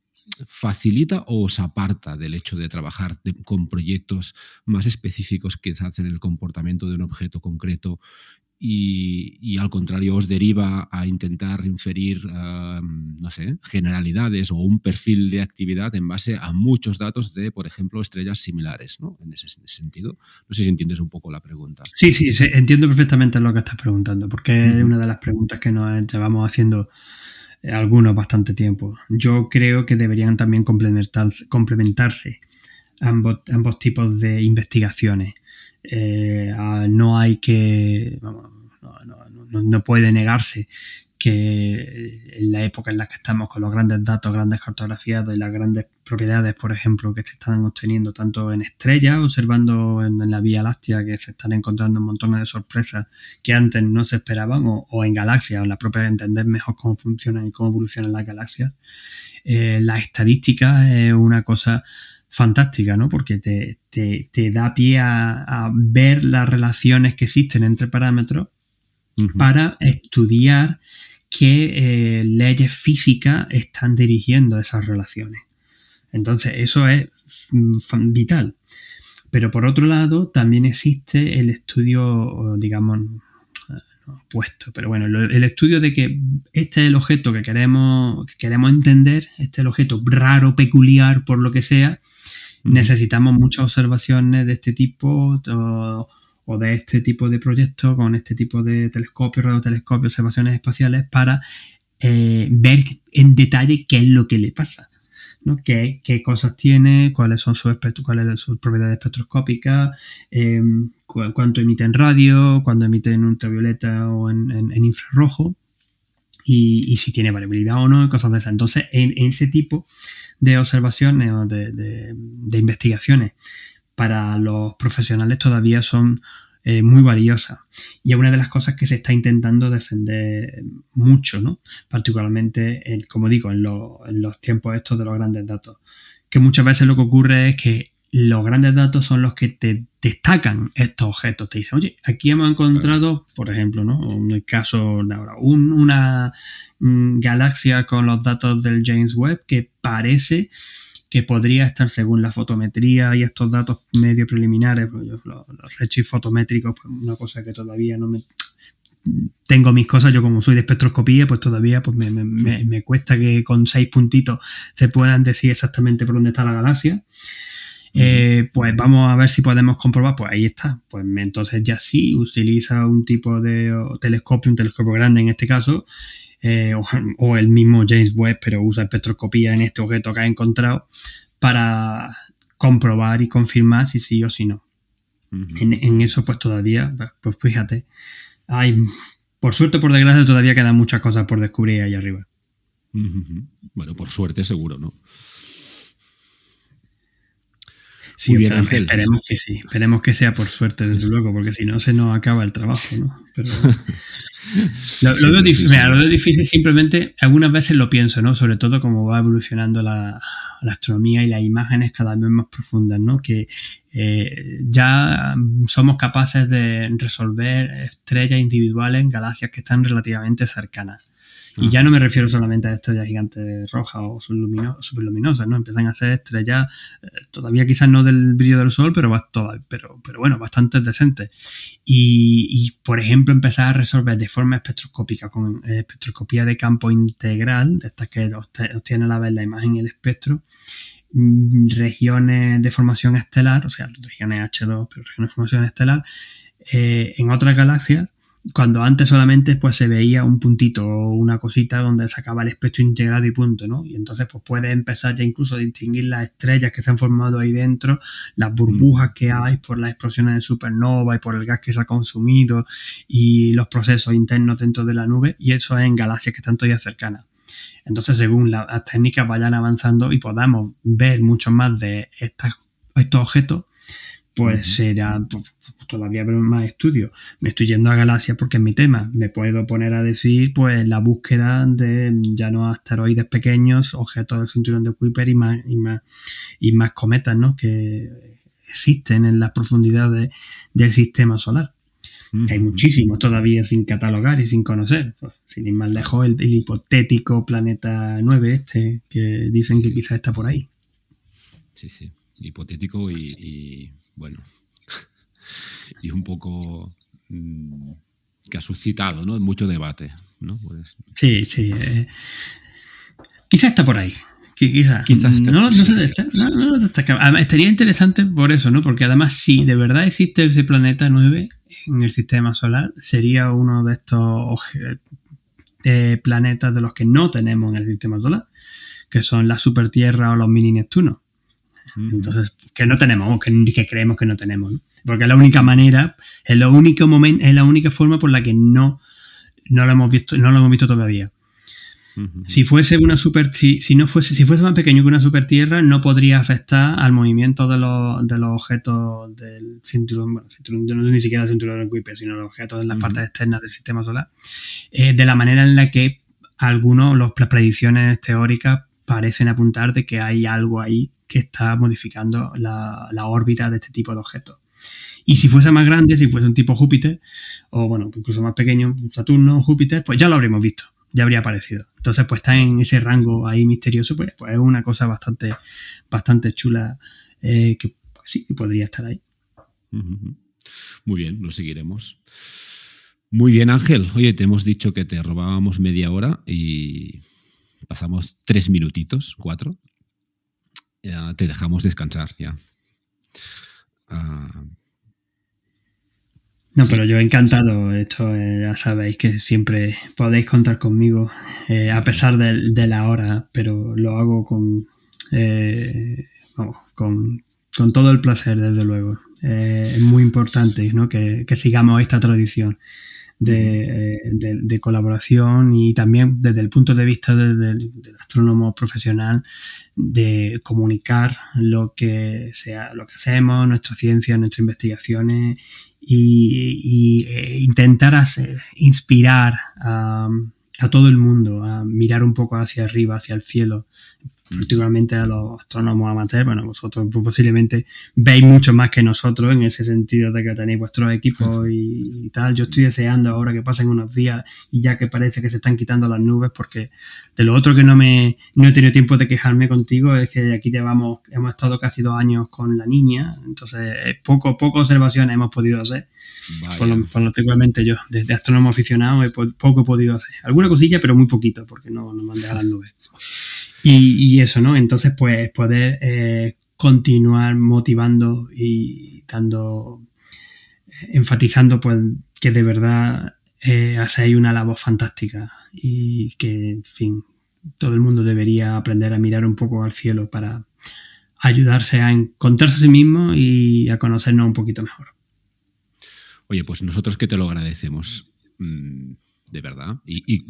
facilita o os aparta del hecho de trabajar con proyectos más específicos quizás en el comportamiento de un objeto concreto y al contrario os deriva a intentar inferir, no sé, generalidades o un perfil de actividad en base a muchos datos de, por ejemplo, estrellas similares, ¿no? En ese sentido. No sé si entiendes un poco la pregunta. Sí, entiendo perfectamente lo que estás preguntando, porque es una de las preguntas que nos llevamos haciendo algunos bastante tiempo. Yo creo que deberían también complementarse ambos tipos de investigaciones. No hay que... no puede negarse que en la época en la que estamos con los grandes datos, grandes cartografiados y las grandes propiedades, por ejemplo, que se están obteniendo tanto en estrellas, observando en la Vía Láctea, que se están encontrando un montón de sorpresas que antes no se esperaban, o en galaxias, o en la propia entender mejor cómo funcionan y cómo evolucionan las galaxias. La estadística es una cosa fantástica, ¿no? Porque te da pie a ver las relaciones que existen entre parámetros para estudiar qué leyes físicas están dirigiendo esas relaciones. Entonces, eso es vital. Pero por otro lado, también existe el estudio, digamos, opuesto. Pero bueno, el estudio de que este es el objeto que queremos entender, este es el objeto raro, peculiar, por lo que sea. Necesitamos muchas observaciones de este tipo o de este tipo de proyectos con este tipo de telescopios, radiotelescopios, observaciones espaciales para ver en detalle qué es lo que le pasa, ¿no? Qué cosas tiene, cuáles son sus propiedades espectroscópicas, cuánto emite en radio, cuándo emite en ultravioleta o en infrarrojo, y si tiene variabilidad o no, y cosas de esas. Entonces, en ese tipo de observaciones o de investigaciones para los profesionales todavía son muy valiosas. Y es una de las cosas que se está intentando defender mucho, ¿no? Particularmente, como digo, en los tiempos estos de los grandes datos. Que muchas veces lo que ocurre es que los grandes datos son los que te destacan estos objetos. Te dicen, oye, aquí hemos encontrado, por ejemplo, ¿no? En el caso de ahora, una galaxia con los datos del James Webb que parece que podría estar, según la fotometría y estos datos medio preliminares, pues los redshift fotométricos, pues una cosa que todavía no me... Tengo mis cosas, yo como soy de espectroscopía, pues todavía pues me cuesta que con 6 puntitos se puedan decir exactamente por dónde está la galaxia. Pues vamos a ver si podemos comprobar, pues ahí está. Pues entonces ya sí utiliza un tipo de telescopio, un telescopio grande en este caso, o el mismo James Webb, pero usa espectroscopía en este objeto que ha encontrado para comprobar y confirmar si sí o si no. En eso pues todavía, pues fíjate, por suerte o por desgracia todavía quedan muchas cosas por descubrir ahí arriba. Bueno, por suerte seguro, ¿no? Sí, bien, esperemos que sí. Esperemos que sea por suerte, desde luego, porque si no se nos acaba el trabajo, ¿no? Pero lo veo difícil simplemente, algunas veces lo pienso, ¿no? Sobre todo como va evolucionando la astronomía y las imágenes cada vez más profundas, ¿no? Que ya somos capaces de resolver estrellas individuales en galaxias que están relativamente cercanas. Y ya no me refiero solamente a estrellas gigantes rojas o superluminosas, ¿no? Empiezan a ser estrellas, todavía quizás no del brillo del sol, pero bueno, bastante decentes. Y, por ejemplo, empezar a resolver de forma espectroscópica, con espectroscopía de campo integral, de estas que obtiene a la vez la imagen y el espectro, regiones de formación estelar, o sea, regiones H2, pero regiones de formación estelar, en otras galaxias, cuando antes solamente pues se veía un puntito o una cosita donde sacaba el espectro integrado y punto, ¿no? Y entonces pues puedes empezar ya incluso a distinguir las estrellas que se han formado ahí dentro, las burbujas que hay por las explosiones de supernova y por el gas que se ha consumido y los procesos internos dentro de la nube, y eso es en galaxias que están todavía cercanas. Entonces, según las técnicas vayan avanzando y podamos ver mucho más de estos objetos, pues será todavía más estudio. Me estoy yendo a galaxias porque es mi tema. Me puedo poner a decir pues la búsqueda de ya no asteroides pequeños, objetos del cinturón de Kuiper y más cometas, ¿no? Que existen en las profundidades del sistema solar. Hay muchísimos todavía sin catalogar y sin conocer. Pues, sin ir más lejos, el hipotético planeta 9 que dicen que quizás está por ahí. Sí, sí. Hipotético y bueno, y un poco que ha suscitado, ¿no?, mucho debate, ¿no? Pues, sí. Quizás está por ahí. Quizás está, no destaca. Además, estaría interesante por eso, ¿no? Porque además, si de verdad existe ese planeta 9 en el sistema solar, sería uno de estos planetas de los que no tenemos en el sistema solar, que son las supertierras o los mini Neptunos. Entonces, que no tenemos, que creemos que no tenemos, ¿no? Porque es la única manera, es la única forma por la que no lo hemos visto todavía. Si fuese una si fuese más pequeño que una supertierra, no podría afectar al movimiento de los objetos del cinturón, no es ni siquiera el cinturón de Kuiper, sino los objetos en las partes externas del sistema solar, de la manera en la que las predicciones teóricas parecen apuntar de que hay algo ahí que está modificando la órbita de este tipo de objetos. Y si fuese más grande, si fuese un tipo Júpiter, o bueno, incluso más pequeño, Saturno, Júpiter, pues ya lo habríamos visto, ya habría aparecido. Entonces, pues está en ese rango ahí misterioso, pues es una cosa bastante chula que pues, sí, que podría estar ahí. Muy bien, lo seguiremos. Muy bien, Ángel. Oye, te hemos dicho que te robábamos media hora y pasamos 3 minutitos, 4. Ya te dejamos descansar, ya. No, sí. Pero yo encantado. Esto ya sabéis que siempre podéis contar conmigo, a pesar de la hora, pero lo hago con todo el placer, desde luego. Es muy importante, ¿no?, que sigamos esta tradición de colaboración y también desde el punto de vista del astrónomo profesional, de comunicar lo que hacemos, nuestra ciencia, nuestras investigaciones y intentar inspirar a todo el mundo a mirar un poco hacia arriba, hacia el cielo, particularmente a los astrónomos amateurs. Bueno, vosotros posiblemente veis mucho más que nosotros en ese sentido de que tenéis vuestros equipos y tal. Yo estoy deseando ahora que pasen unos días y ya que parece que se están quitando las nubes, porque de lo otro que no he tenido tiempo de quejarme contigo es que aquí hemos estado casi 2 años con la niña, entonces poco observaciones hemos podido hacer. Particularmente yo, desde astrónomo aficionado, poco he podido hacer. Alguna cosilla, pero muy poquito, porque no me han dejado las nubes. Y eso, ¿no? Entonces, pues poder continuar motivando y enfatizando, pues, que de verdad hacéis una labor fantástica y que, en fin, todo el mundo debería aprender a mirar un poco al cielo para ayudarse a encontrarse a sí mismo y a conocernos un poquito mejor. Oye, pues nosotros que te lo agradecemos. De verdad. Y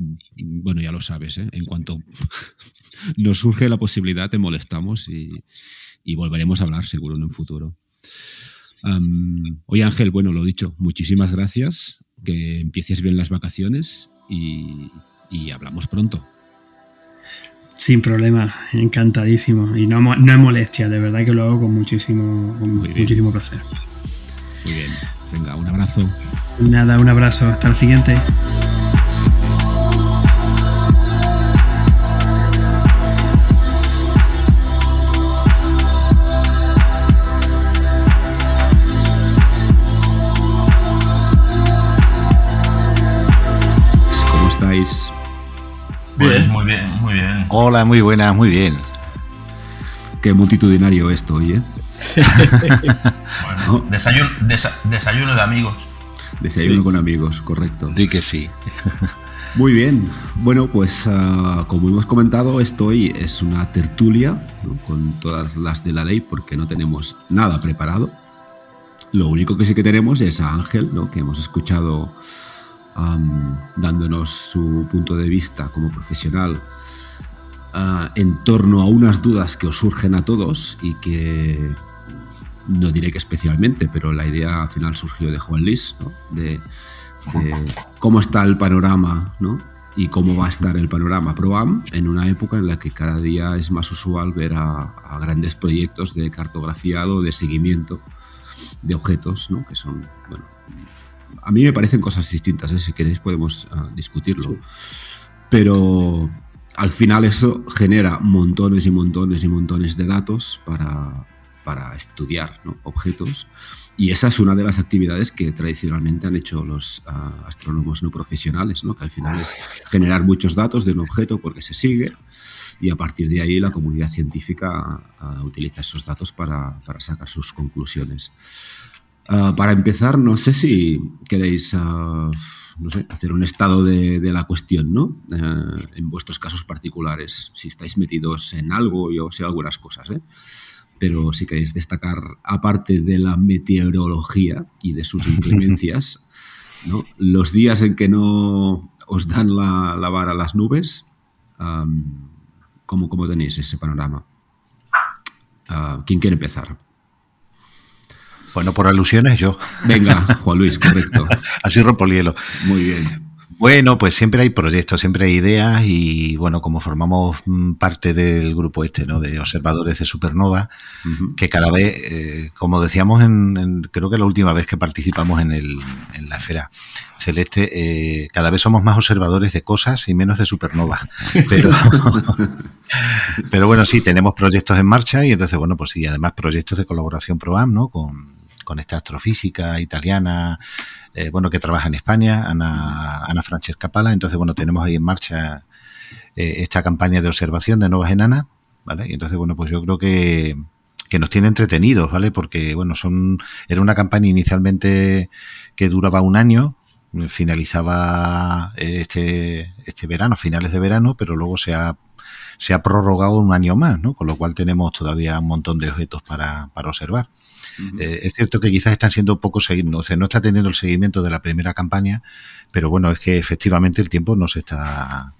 bueno, ya lo sabes, ¿eh? En cuanto nos surge la posibilidad, te molestamos y volveremos a hablar seguro en un futuro. Oye, Ángel, bueno, lo dicho, muchísimas gracias. Que empieces bien las vacaciones y hablamos pronto. Sin problema, encantadísimo. Y no es molestia, de verdad que lo hago con muchísimo placer. Muy bien. Venga, un abrazo. Nada, un abrazo. Hasta la siguiente. Bien, muy bien. Hola, muy buenas, muy bien. Qué multitudinario esto hoy, ¿eh? Bueno, desayuno de amigos. Desayuno sí. Con amigos, correcto. Di que sí. Muy bien. Bueno, pues como hemos comentado, esto hoy es una tertulia, ¿no?, con todas las de la ley, porque no tenemos nada preparado. Lo único que sí que tenemos es a Ángel, ¿no?, que hemos escuchado dándonos su punto de vista como profesional en torno a unas dudas que os surgen a todos y que no diré que especialmente, pero la idea al final surgió de Juan Luis, ¿no?, de cómo está el panorama, ¿no?, y cómo va a estar el panorama PROAM en una época en la que cada día es más usual ver a grandes proyectos de cartografiado, de seguimiento de objetos, ¿no?, que son, bueno, a mí me parecen cosas distintas, si queréis podemos discutirlo. Sí. Pero al final eso genera montones y montones y montones de datos para estudiar, ¿no? Objetos. Y esa es una de las actividades que tradicionalmente han hecho los astrónomos no profesionales, ¿no? Que al final es generar muchos datos de un objeto porque se sigue, y a partir de ahí la comunidad científica utiliza esos datos para sacar sus conclusiones. Para empezar, no sé si queréis hacer un estado de la cuestión, ¿no? En vuestros casos particulares, si estáis metidos en algo, yo sé algunas cosas, pero si queréis destacar, aparte de la meteorología y de sus inclemencias, ¿no? Los días en que no os dan la vara a las nubes, ¿cómo tenéis ese panorama? ¿Quién quiere empezar? Bueno, por alusiones yo. Venga, Juan Luis, correcto. Así rompo el hielo. Muy bien. Bueno, pues siempre hay proyectos, siempre hay ideas y bueno, como formamos parte del grupo ¿no? De observadores de supernova, que cada vez, como decíamos creo que la última vez que participamos en la esfera celeste, cada vez somos más observadores de cosas y menos de supernova. Pero bueno, sí, tenemos proyectos en marcha y entonces, bueno, pues sí, además proyectos de colaboración PROAM, ¿no? Con esta astrofísica italiana, que trabaja en España, Ana Francesca Pala. Entonces, bueno, tenemos ahí en marcha esta campaña de observación de novas enanas, ¿vale? Y entonces, bueno, pues yo creo que nos tiene entretenidos, ¿vale? Porque, bueno, era una campaña inicialmente que duraba un año, finalizaba este verano, finales de verano, pero luego se ha prorrogado un año más, ¿no? Con lo cual tenemos todavía un montón de objetos para observar. Es cierto que quizás están siendo poco seguidos, o sea, no está teniendo el seguimiento de la primera campaña, pero bueno, es que efectivamente el tiempo no se está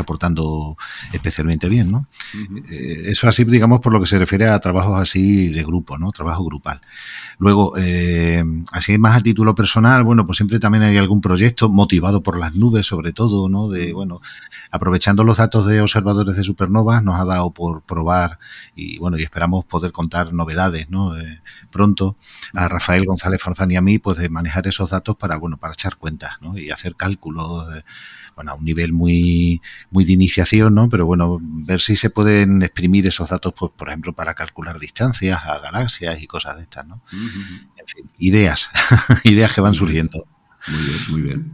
portando especialmente bien, ¿no? Eso así, digamos, por lo que se refiere a trabajos así de grupo, ¿no? Trabajo grupal. Luego, así más a título personal, bueno, pues siempre también hay algún proyecto motivado por las nubes, sobre todo, ¿no? Aprovechando los datos de observadores de supernovas, nos ha dado por probar y esperamos poder contar novedades, ¿no? Pronto a Rafael González Farfán y a mí, pues de manejar esos datos para echar cuentas, ¿no? Y hacer cálculos, a un nivel muy, muy de iniciación, ¿no? Pero bueno, ver si se pueden exprimir esos datos, pues, por ejemplo, para calcular distancias a galaxias y cosas de estas, ¿no? En fin, ideas que van surgiendo. Muy bien, muy bien.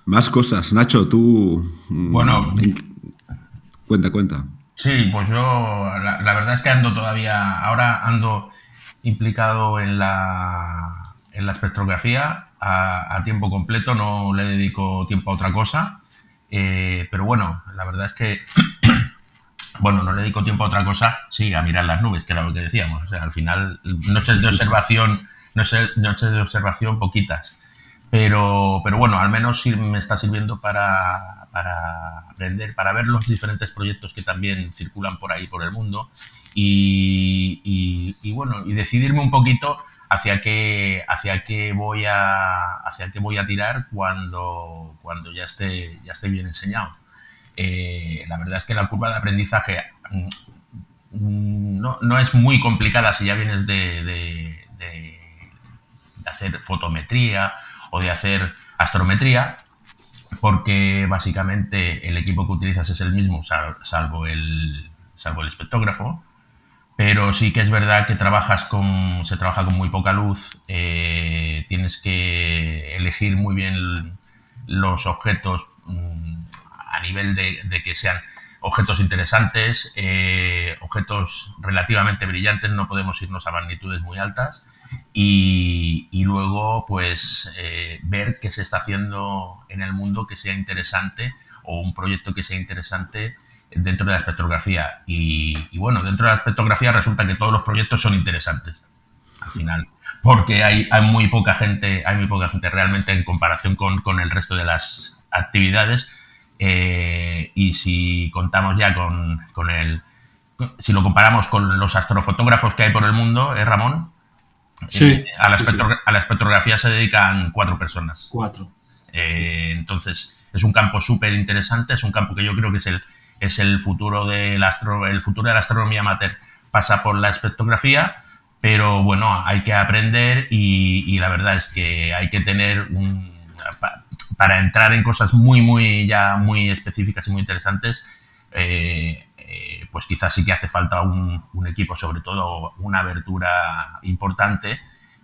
Más cosas. Nacho, tú... Bueno... Cuenta. Sí, pues yo la verdad es que ahora ando implicado en la espectrografía a tiempo completo, no le dedico tiempo a otra cosa, pero bueno, la verdad es que no le dedico tiempo a otra cosa, sí, a mirar las nubes, que era lo que decíamos, o sea, al final noches de observación poquitas, pero bueno, al menos sí me está sirviendo para aprender, para ver los diferentes proyectos que también circulan por ahí por el mundo y decidirme un poquito hacia qué voy a tirar cuando ya esté bien enseñado. La verdad es que la curva de aprendizaje no es muy complicada si ya vienes de hacer fotometría o de hacer astrometría, porque básicamente el equipo que utilizas es el mismo, salvo el espectrógrafo. Pero sí que es verdad que se trabaja con muy poca luz, tienes que elegir muy bien los objetos a nivel de que sean objetos interesantes, objetos relativamente brillantes, no podemos irnos a magnitudes muy altas y luego pues ver qué se está haciendo en el mundo que sea interesante o un proyecto que sea interesante dentro de la espectrografía y dentro de la espectrografía resulta que todos los proyectos son interesantes al final, porque hay muy poca gente realmente en comparación con el resto de las actividades, y si contamos ya si lo comparamos con los astrofotógrafos que hay por el mundo, Ramón, sí, a la espectrografía se dedican 4 personas. 4. Entonces es un campo súper interesante, es un campo que yo creo que es el futuro de la astronomía amateur, pasa por la espectrografía, pero bueno, hay que aprender y la verdad es que hay que tener para entrar en cosas muy específicas y muy interesantes, pues quizás sí que hace falta un equipo, sobre todo una abertura importante,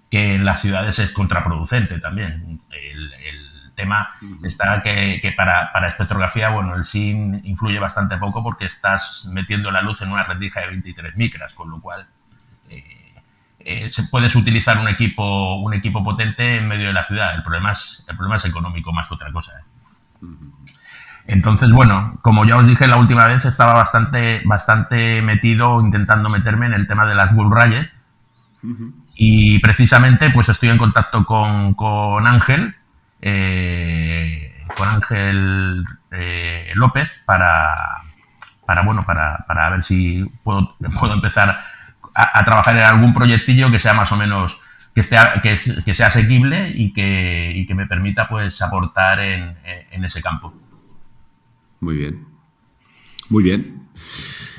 que en las ciudades es contraproducente también. El tema está que para espectrografía, bueno, el SIN influye bastante poco porque estás metiendo la luz en una rendija de 23 micras, con lo cual puedes utilizar un equipo potente en medio de la ciudad. El problema es económico más que otra cosa. Entonces, bueno, como ya os dije la última vez, estaba bastante metido, intentando meterme en el tema de las Wolf Rayet. Y precisamente pues estoy en contacto con Ángel, López para ver si puedo empezar a trabajar en algún proyectillo que sea más o menos que sea asequible y que me permita pues aportar en ese campo. Muy bien. Muy bien.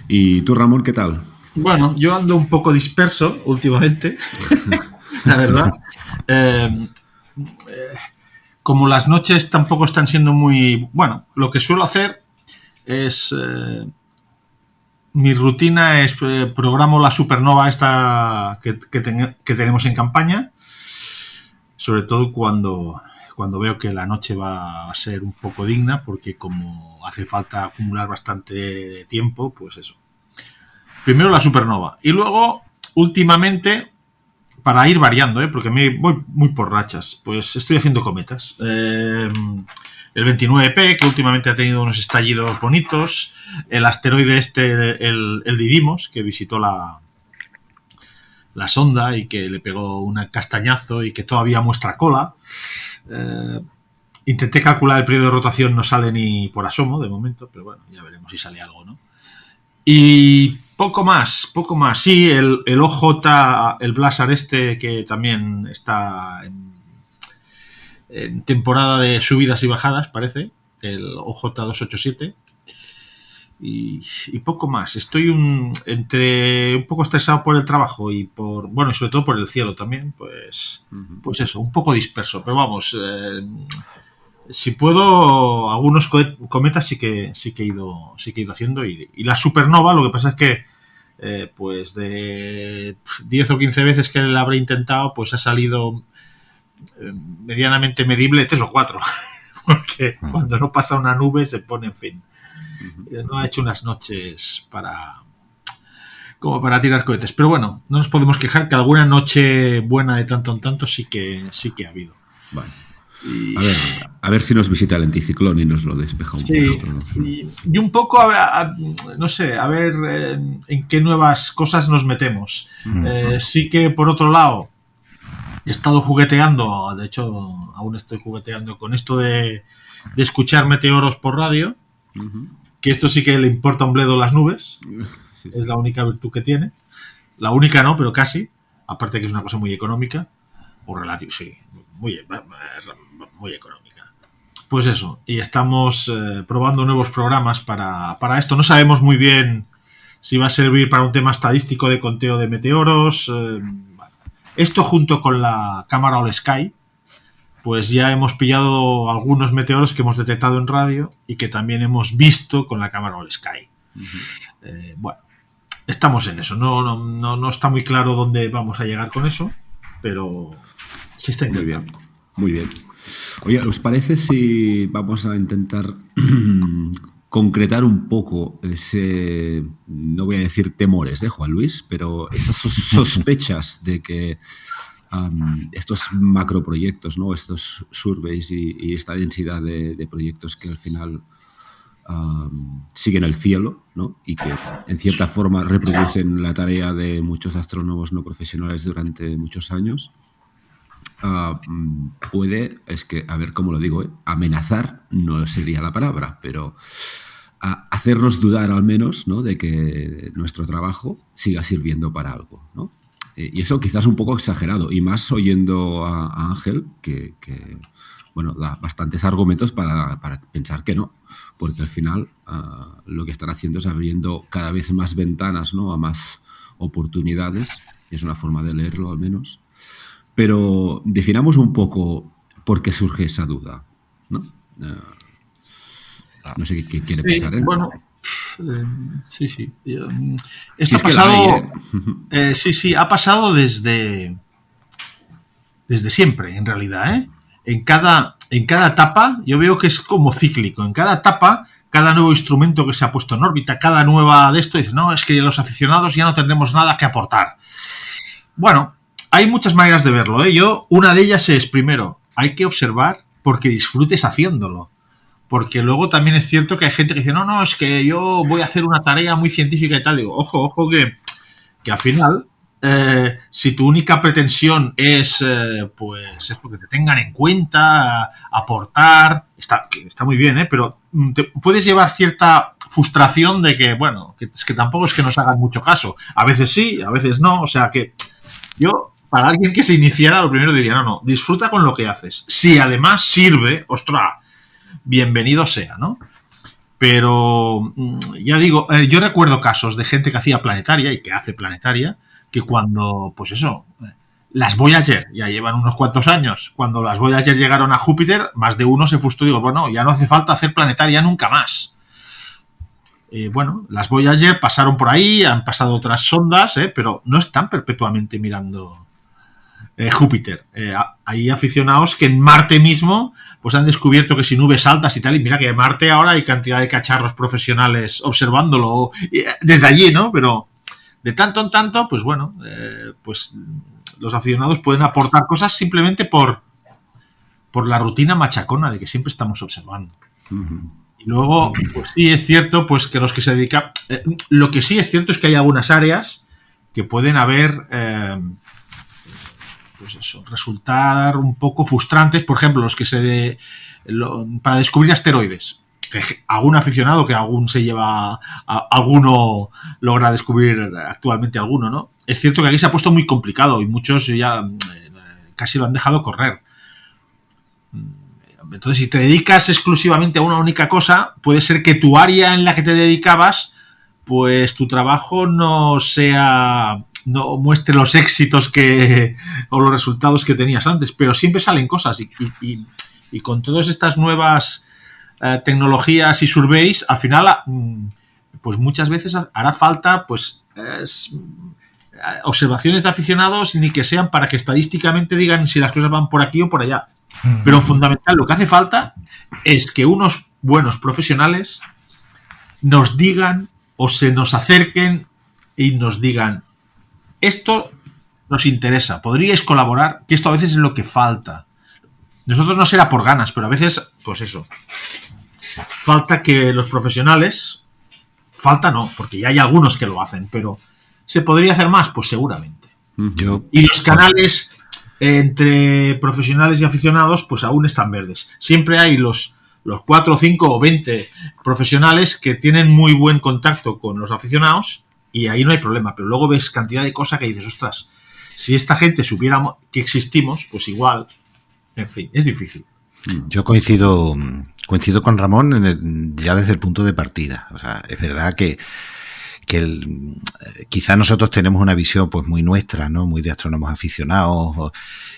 ¿Y tú, Ramón, qué tal? Bueno, yo ando un poco disperso últimamente, la verdad. Como las noches tampoco están siendo muy... Bueno, lo que suelo hacer es... mi rutina es programo la supernova esta que tenemos en campaña, sobre todo cuando veo que la noche va a ser un poco digna, porque como hace falta acumular bastante tiempo, pues eso. Primero la supernova y luego, últimamente, para ir variando, porque me voy muy por rachas, pues estoy haciendo cometas. El 29P, que últimamente ha tenido unos estallidos bonitos. El asteroide el Didymos, que visitó la sonda y que le pegó un castañazo y que todavía muestra cola. Intenté calcular el periodo de rotación, no sale ni por asomo de momento, pero bueno, ya veremos si sale algo, ¿no? Y poco más. Sí, el OJ, el Blazar que también está en temporada de subidas y bajadas, parece, el OJ287. Y poco más. Estoy un poco estresado por el trabajo y y sobre todo por el cielo también, pues eso, un poco disperso, pero vamos, si puedo, algunos cometas sí que he ido haciendo y la supernova, lo que pasa es que pues de 10 o 15 veces que la habré intentado, pues ha salido medianamente medible 3 o 4 porque cuando no pasa una nube se pone, en fin, no ha hecho unas noches como para tirar cohetes, pero bueno, no nos podemos quejar, que alguna noche buena de tanto en tanto sí que ha habido. Vale. A ver si nos visita el anticiclón y nos lo despeja un poco. Y un poco, no sé, a ver en qué nuevas cosas nos metemos. Sí que, por otro lado, he estado jugueteando, de hecho, aún estoy jugueteando con esto de escuchar meteoros por radio, que esto sí que le importa un bledo las nubes, sí. Es la única virtud que tiene. La única no, pero casi, aparte que es una cosa muy económica, o relativo, sí, muy económica. Pues eso, y estamos probando nuevos programas para esto. No sabemos muy bien si va a servir para un tema estadístico de conteo de meteoros. Esto junto con la cámara All Sky, pues ya hemos pillado algunos meteoros que hemos detectado en radio y que también hemos visto con la cámara All Sky. Bueno, estamos en eso. No está muy claro dónde vamos a llegar con eso, pero se está intentando. Muy bien. Oye, ¿os parece si vamos a intentar concretar un poco ese, no voy a decir temores, Juan Luis, pero esas sospechas de que estos macroproyectos, ¿no? Estos surveys y esta densidad de proyectos que al final siguen el cielo, ¿no? Y que en cierta forma reproducen la tarea de muchos astrónomos no profesionales durante muchos años, puede, es que, a ver cómo lo digo, amenazar no sería la palabra, pero hacernos dudar al menos, ¿no? De que nuestro trabajo siga sirviendo para algo, ¿no? Y eso quizás un poco exagerado, y más oyendo a Ángel, que bueno, da bastantes argumentos para pensar que no, porque al final lo que están haciendo es abriendo cada vez más ventanas, ¿no? A más oportunidades es una forma de leerlo al menos. Pero definamos un poco por qué surge esa duda, ¿no? No sé qué quiere pensar, ¿eh? Bueno, sí. Esto ha pasado. Sí, ha pasado desde siempre, en realidad, ¿eh? En cada etapa, yo veo que es como cíclico. En cada etapa, cada nuevo instrumento que se ha puesto en órbita, cada nueva de esto, dice, no, es que los aficionados ya no tendremos nada que aportar. Bueno, hay muchas maneras de verlo, ¿eh? Una de ellas es, primero, hay que observar porque disfrutes haciéndolo. Porque luego también es cierto que hay gente que dice, no, es que yo voy a hacer una tarea muy científica y tal. Digo, ojo, que al final, si tu única pretensión es, pues, eso, que te tengan en cuenta, aportar, está muy bien, pero puedes llevar cierta frustración de que, bueno, que tampoco es que nos hagan mucho caso. A veces sí, a veces no. O sea que yo... Para alguien que se iniciara, lo primero diría, no, disfruta con lo que haces. Si además sirve, ¡ostras!, bienvenido sea, ¿no? Pero, ya digo, yo recuerdo casos de gente que hacía planetaria y que hace planetaria, que cuando, pues eso, las Voyager ya llevan unos cuantos años, cuando las Voyager llegaron a Júpiter, más de uno se frustró y digo, bueno, ya no hace falta hacer planetaria nunca más. Bueno, las Voyager pasaron por ahí, han pasado otras sondas, pero no están perpetuamente mirando Júpiter. Hay aficionados que en Marte mismo pues han descubierto que sin nubes altas y tal, y mira que en Marte ahora hay cantidad de cacharros profesionales observándolo desde allí, ¿no? Pero de tanto en tanto, pues bueno, pues los aficionados pueden aportar cosas simplemente por la rutina machacona de que siempre estamos observando. Y luego, pues sí es cierto, pues que los que se dedican... lo que sí es cierto es que hay algunas áreas que pueden haber... pues eso, resultar un poco frustrantes, por ejemplo, los que para descubrir asteroides. Algún aficionado que aún se lleva, alguno logra descubrir actualmente alguno, ¿no? Es cierto que aquí se ha puesto muy complicado y muchos ya casi lo han dejado correr. Entonces, si te dedicas exclusivamente a una única cosa, puede ser que tu área en la que te dedicabas, pues tu trabajo no muestre los éxitos o los resultados que tenías antes, pero siempre salen cosas y con todas estas nuevas tecnologías y surveys, al final, pues muchas veces hará falta, pues, observaciones de aficionados, ni que sean para que estadísticamente digan si las cosas van por aquí o por allá. Pero fundamental, lo que hace falta es que unos buenos profesionales nos digan o se nos acerquen y nos digan: esto nos interesa, podríais colaborar, que esto a veces es lo que falta. Nosotros no será por ganas, pero a veces, pues eso, falta que los profesionales, no, porque ya hay algunos que lo hacen, pero ¿se podría hacer más? Pues seguramente. Y los canales entre profesionales y aficionados, pues aún están verdes. Siempre hay los 4, 5 o 20 profesionales que tienen muy buen contacto con los aficionados, y ahí no hay problema, pero luego ves cantidad de cosas que dices, ostras, si esta gente supiera que existimos, pues igual, en fin, es difícil. Yo coincido con Ramón ya desde el punto de partida. O sea, es verdad que quizá nosotros tenemos una visión pues muy nuestra, ¿no? Muy de astrónomos aficionados,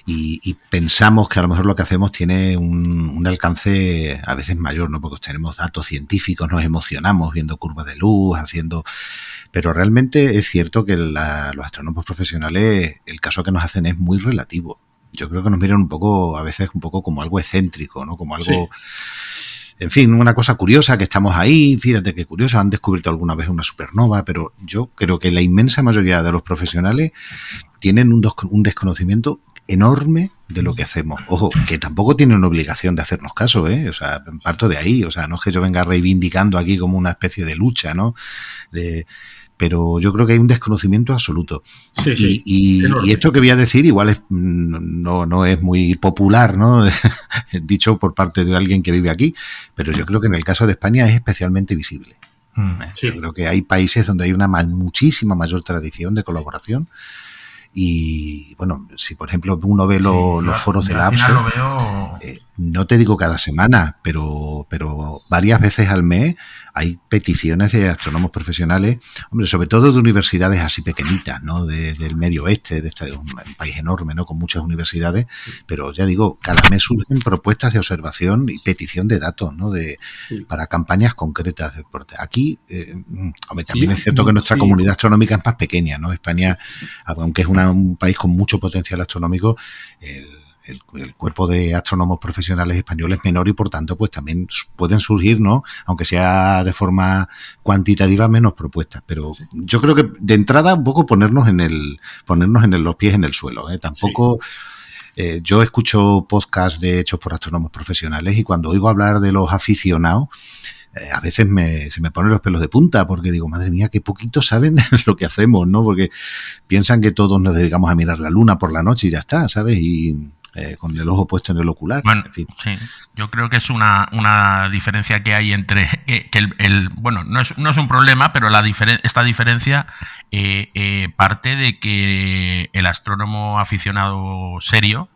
y pensamos que a lo mejor lo que hacemos tiene un alcance a veces mayor, ¿no? Porque tenemos datos científicos, nos emocionamos viendo curvas de luz, pero realmente es cierto que los astrónomos profesionales, el caso que nos hacen es muy relativo. Yo creo que nos miran a veces un poco como algo excéntrico, ¿no? Como algo... Sí. En fin, una cosa curiosa, que estamos ahí, fíjate qué curioso, han descubierto alguna vez una supernova, pero yo creo que la inmensa mayoría de los profesionales tienen un desconocimiento enorme de lo que hacemos. Ojo, que tampoco tienen una obligación de hacernos caso, ¿eh? O sea, parto de ahí, o sea, no es que yo venga reivindicando aquí como una especie de lucha, ¿no? Pero yo creo que hay un desconocimiento absoluto. Sí, y esto que voy a decir igual no es muy popular, ¿no? Dicho por parte de alguien que vive aquí, pero yo creo que en el caso de España es especialmente visible. Sí. Yo creo que hay países donde hay una muchísima mayor tradición de colaboración. Y bueno, si por ejemplo uno ve los foros de la APSO, no te digo cada semana, pero varias veces al mes hay peticiones de astrónomos profesionales, hombre, sobre todo de universidades así pequeñitas, ¿no? Del medio oeste, un país enorme, ¿no? Con muchas universidades, pero ya digo, cada mes surgen propuestas de observación y petición de datos, ¿no? Para campañas concretas de deporte. Aquí, hombre, también es cierto que nuestra comunidad astronómica es más pequeña, ¿no? España, aunque es un país con mucho potencial astronómico, el cuerpo de astrónomos profesionales españoles es menor y por tanto pues también pueden surgir, ¿no? Aunque sea de forma cuantitativa, menos propuestas, pero yo creo que de entrada un poco ponernos los pies en el suelo, ¿eh? Tampoco yo escucho podcasts hechos por astrónomos profesionales y cuando oigo hablar de los aficionados a veces se me ponen los pelos de punta porque digo, madre mía, qué poquito saben de lo que hacemos, ¿no? Porque piensan que todos nos dedicamos a mirar la luna por la noche y ya está, ¿sabes? Y con el ojo puesto en el ocular. Bueno, en fin. sí. Yo creo que es una diferencia que hay entre bueno, no es un problema, pero esta diferencia parte de que el astrónomo aficionado serio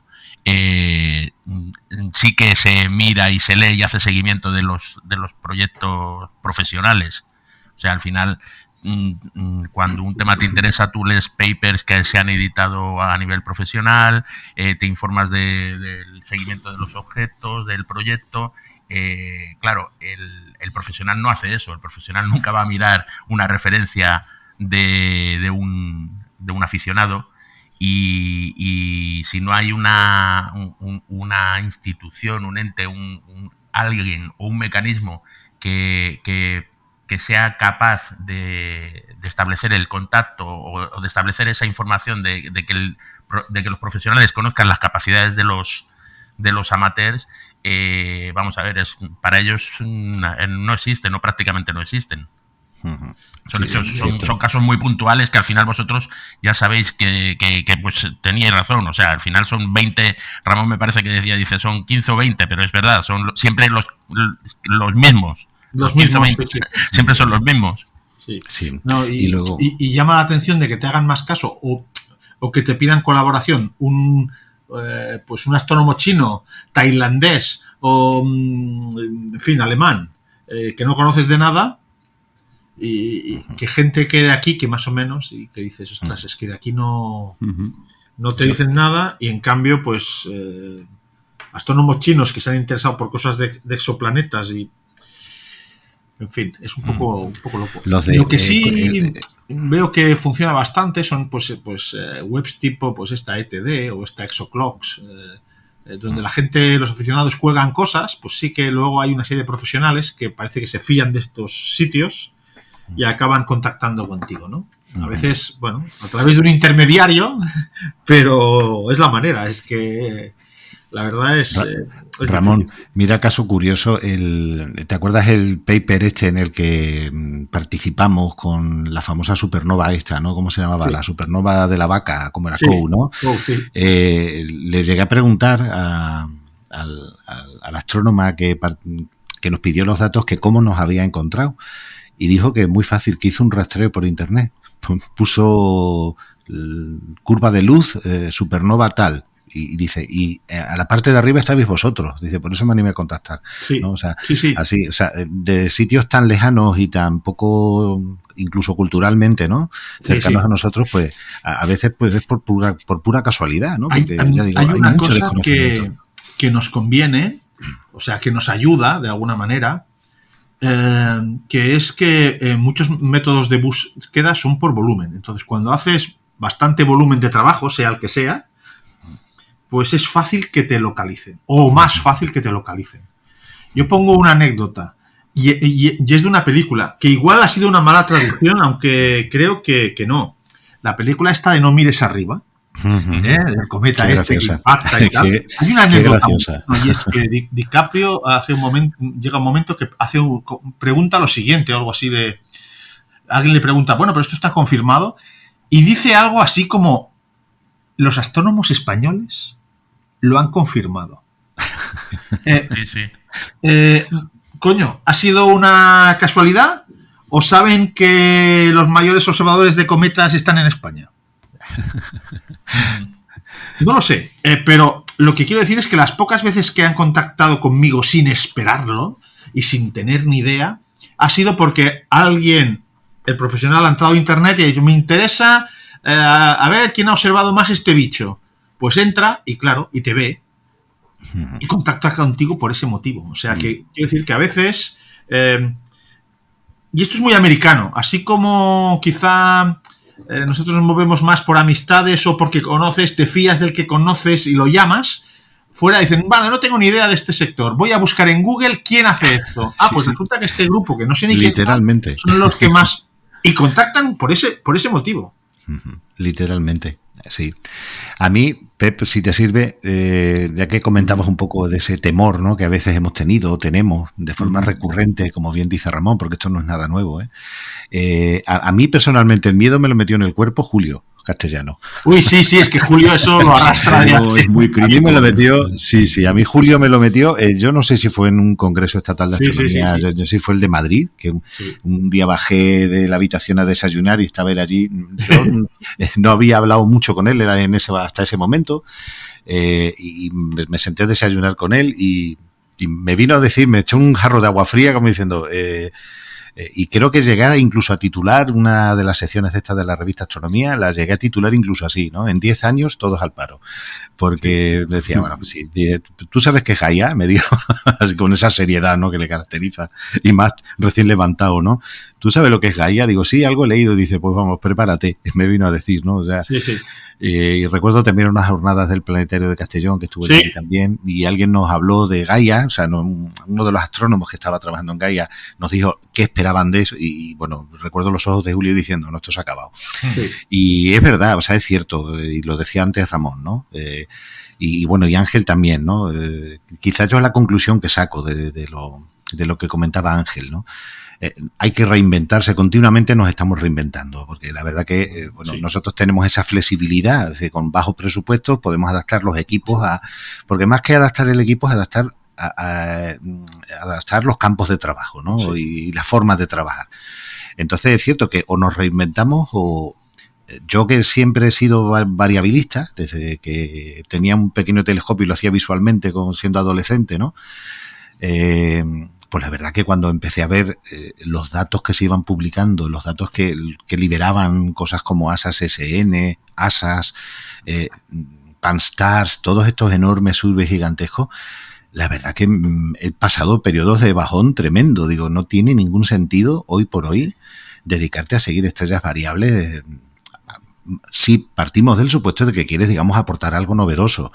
sí que se mira y se lee y hace seguimiento de los proyectos profesionales. O sea, al final, cuando un tema te interesa, tú lees papers que se han editado a nivel profesional, te informas del seguimiento de los objetos, del proyecto. Claro, el profesional no hace eso. El profesional nunca va a mirar una referencia de un aficionado. Y si no hay una institución, un ente, alguien o un mecanismo que sea capaz de establecer el contacto o de establecer esa información de que los profesionales conozcan las capacidades de los amateurs, vamos a ver, para ellos no existen o prácticamente no existen. Son casos muy puntuales que al final vosotros ya sabéis que pues teníais razón. O sea, al final son 20, Ramón me parece que dice son 15 o 20, pero es verdad, son siempre los mismos. Los mismos, sí. Siempre son los mismos. Sí. No, y luego y llama la atención de que te hagan más caso o que te pidan colaboración pues un astrónomo chino, tailandés o en fin, alemán, que no conoces de nada. Y que gente quede aquí que más o menos y que dices, ostras, es que de aquí no te dicen nada y en cambio pues astrónomos chinos que se han interesado por cosas de exoplanetas y en fin, es un poco loco. Lo que sí veo que funciona bastante son pues webs tipo pues esta ETD o esta Exoclocks donde la gente, los aficionados cuelgan cosas, pues sí que luego hay una serie de profesionales que parece que se fían de estos sitios y acaban contactando contigo, ¿no? A veces, bueno, a través de un intermediario, pero es la manera, es que la verdad es Ramón, difícil. mira caso curioso, ¿te acuerdas el paper en el que participamos con la famosa supernova esta, ¿no? ¿Cómo se llamaba? Sí. La supernova de la vaca, como era COU, ¿no? Sí. Le llegué a preguntar al astrónoma que nos pidió los datos que cómo nos había encontrado. Y dijo que es muy fácil, que hizo un rastreo por internet. Puso curva de luz, supernova tal. Y dice, y a la parte de arriba estáis vosotros. Dice, por eso me animé a contactar. Sí, ¿no? O sea, sí. Así, o sea, de sitios tan lejanos y tan poco, incluso culturalmente, ¿no? Cercanos a nosotros, pues a veces pues es por pura casualidad, ¿no? Porque, ya digo, hay una mucho cosa que nos conviene, o sea, que nos ayuda de alguna manera, que es que muchos métodos de búsqueda son por volumen. Entonces, cuando haces bastante volumen de trabajo, sea el que sea, pues es fácil que te localicen, o más fácil que te localicen. Yo pongo una anécdota, y es de una película, que igual ha sido una mala traducción, aunque creo que no. La película esta de No mires arriba, el cometa que impacta y tal. Hay una anécdota, y es que DiCaprio llega un momento que pregunta lo siguiente, o algo así de... Alguien le pregunta, bueno, pero esto está confirmado, y dice algo así como, los astrónomos españoles lo han confirmado. Coño, ¿ha sido una casualidad? ¿O saben que los mayores observadores de cometas están en España? No lo sé, pero lo que quiero decir es que las pocas veces que han contactado conmigo sin esperarlo y sin tener ni idea, ha sido porque alguien, el profesional, ha entrado a internet y ha dicho, me interesa a ver quién ha observado más este bicho. Pues entra y claro, y te ve y contacta contigo por ese motivo. O sea, que quiero decir que a veces, y esto es muy americano, así como quizá nosotros nos movemos más por amistades o porque conoces, te fías del que conoces y lo llamas, fuera dicen, vale, no tengo ni idea de este sector, voy a buscar en Google quién hace esto. Pues resulta que este grupo, que no sé ni quién, literalmente, son los que más... Y contactan por ese motivo. Literalmente, sí. A mí, Pep, si te sirve, ya que comentabas un poco de ese temor, ¿no?, que a veces hemos tenido o tenemos de forma recurrente, como bien dice Ramón, porque esto no es nada nuevo, a mí personalmente el miedo me lo metió en el cuerpo Julio Castellano. Uy, sí, es que Julio eso lo arrastra ya. Es muy crítico. A mí me lo metió, sí, a mí Julio me lo metió, yo no sé si fue en un congreso estatal de astronomía, yo sí fue el de Madrid, que un día bajé de la habitación a desayunar y estaba él allí. Yo no había hablado mucho con él, era hasta ese momento, y me senté a desayunar con él y me vino a decir, me echó un jarro de agua fría como diciendo... y creo que llegué incluso a titular una de las secciones de la revista Astronomía, la llegué a titular incluso así, ¿no? En 10 años todos al paro. Porque decía, bueno, pues sí, tú sabes que Gaia, me dijo, así con esa seriedad, ¿no?, que le caracteriza, y más recién levantado, ¿no? ¿Tú sabes lo que es Gaia? Digo, sí, algo he leído. Dice, pues vamos, prepárate, me vino a decir, ¿no? O sea, y recuerdo también unas jornadas del Planetario de Castellón, que estuve allí también, y alguien nos habló de Gaia, o sea, uno de los astrónomos que estaba trabajando en Gaia nos dijo qué esperaban de eso, y bueno, recuerdo los ojos de Julio diciendo, no, esto se ha acabado. Y es verdad, o sea, es cierto, y lo decía antes Ramón, ¿no? Y bueno, y Ángel también, ¿no? Quizás yo es la conclusión que saco de lo que comentaba Ángel, ¿no? Hay que reinventarse, continuamente nos estamos reinventando, porque la verdad que nosotros tenemos esa flexibilidad, es decir, con bajos presupuestos podemos adaptar los equipos porque más que adaptar el equipo es adaptar los campos de trabajo, ¿no? Y las formas de trabajar. Entonces es cierto que o nos reinventamos o... Yo, que siempre he sido variabilista, desde que tenía un pequeño telescopio y lo hacía visualmente siendo adolescente, ¿no? Pues la verdad que cuando empecé a ver los datos que se iban publicando, los datos que liberaban cosas como ASAS SN, ASAS, Pan-STARRS, todos estos enormes urbes gigantescos, la verdad que he pasado periodos de bajón tremendo. Digo, no tiene ningún sentido hoy por hoy dedicarte a seguir estrellas variables si partimos del supuesto de que quieres, digamos, aportar algo novedoso.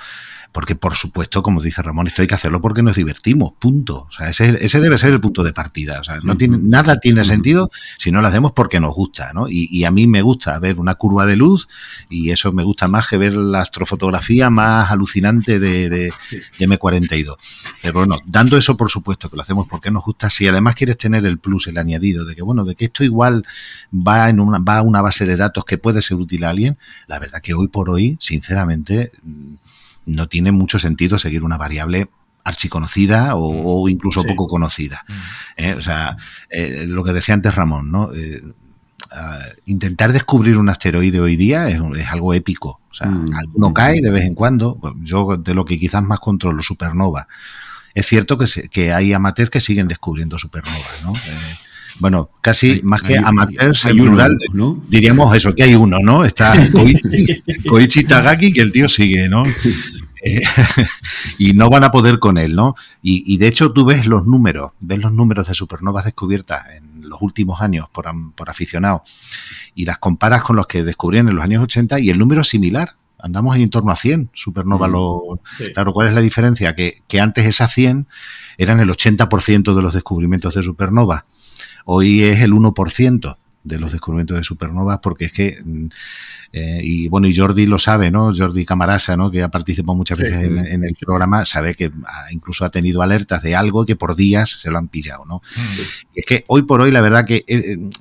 Porque, por supuesto, como dice Ramón, esto hay que hacerlo porque nos divertimos, punto. O sea, ese debe ser el punto de partida. O sea, nada tiene sentido si no lo hacemos porque nos gusta, ¿no? Y a mí me gusta ver una curva de luz, y eso me gusta más que ver la astrofotografía más alucinante de M42. Pero bueno, dando eso por supuesto que lo hacemos porque nos gusta, si además quieres tener el plus, el añadido de que, bueno, de que esto igual va a una base de datos que puede ser útil a alguien, la verdad que hoy por hoy, sinceramente, no tiene mucho sentido seguir una variable archiconocida o incluso poco conocida. O sea, lo que decía antes Ramón, ¿no? Intentar descubrir un asteroide hoy día es algo épico. O sea, alguno cae de vez en cuando. Yo, de lo que quizás más controlo, supernova. Es cierto que hay amateurs que siguen descubriendo supernovas, ¿no? Bueno, casi más que amateurs en plural, ¿no? Diríamos eso, que hay uno, ¿no? Está Koichi Tagaki, que el tío sigue, ¿no? Y no van a poder con él, ¿no? Y de hecho tú ves los números de supernovas descubiertas en los últimos años por aficionados, y las comparas con los que descubrían en los años 80 y el número es similar. Andamos en torno a 100 supernovas. Claro, ¿cuál es la diferencia? Que antes esas 100 eran el 80% de los descubrimientos de supernovas. Hoy es el 1% de los descubrimientos de supernovas, porque es que, y bueno, y Jordi lo sabe, ¿no? Jordi Camarasa, ¿no?, que ha participado muchas veces en el programa, sabe que incluso ha tenido alertas de algo que por días se lo han pillado, ¿no? Y es que hoy por hoy, la verdad que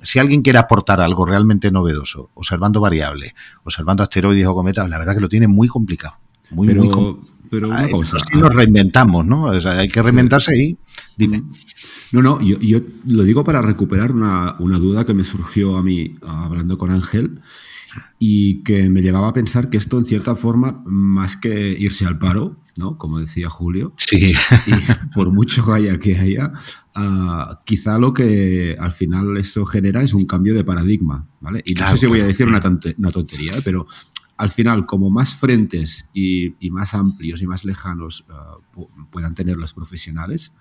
si alguien quiere aportar algo realmente novedoso, observando variables, observando asteroides o cometas, la verdad que lo tiene muy complicado. Muy complicado. Pero una cosa. Si nos reinventamos, ¿no? O sea, hay que reinventarse y dime. No, yo lo digo para recuperar una duda que me surgió a mí hablando con Ángel, y que me llevaba a pensar que esto, en cierta forma, más que irse al paro, ¿no? Como decía Julio, Sí. y por mucho Gaia que haya, quizá lo que al final eso genera es un cambio de paradigma, ¿vale? Y no Claro, sé si voy a claro. decir una tontería, pero al final, como más frentes y más amplios y más lejanos puedan tener los profesionales,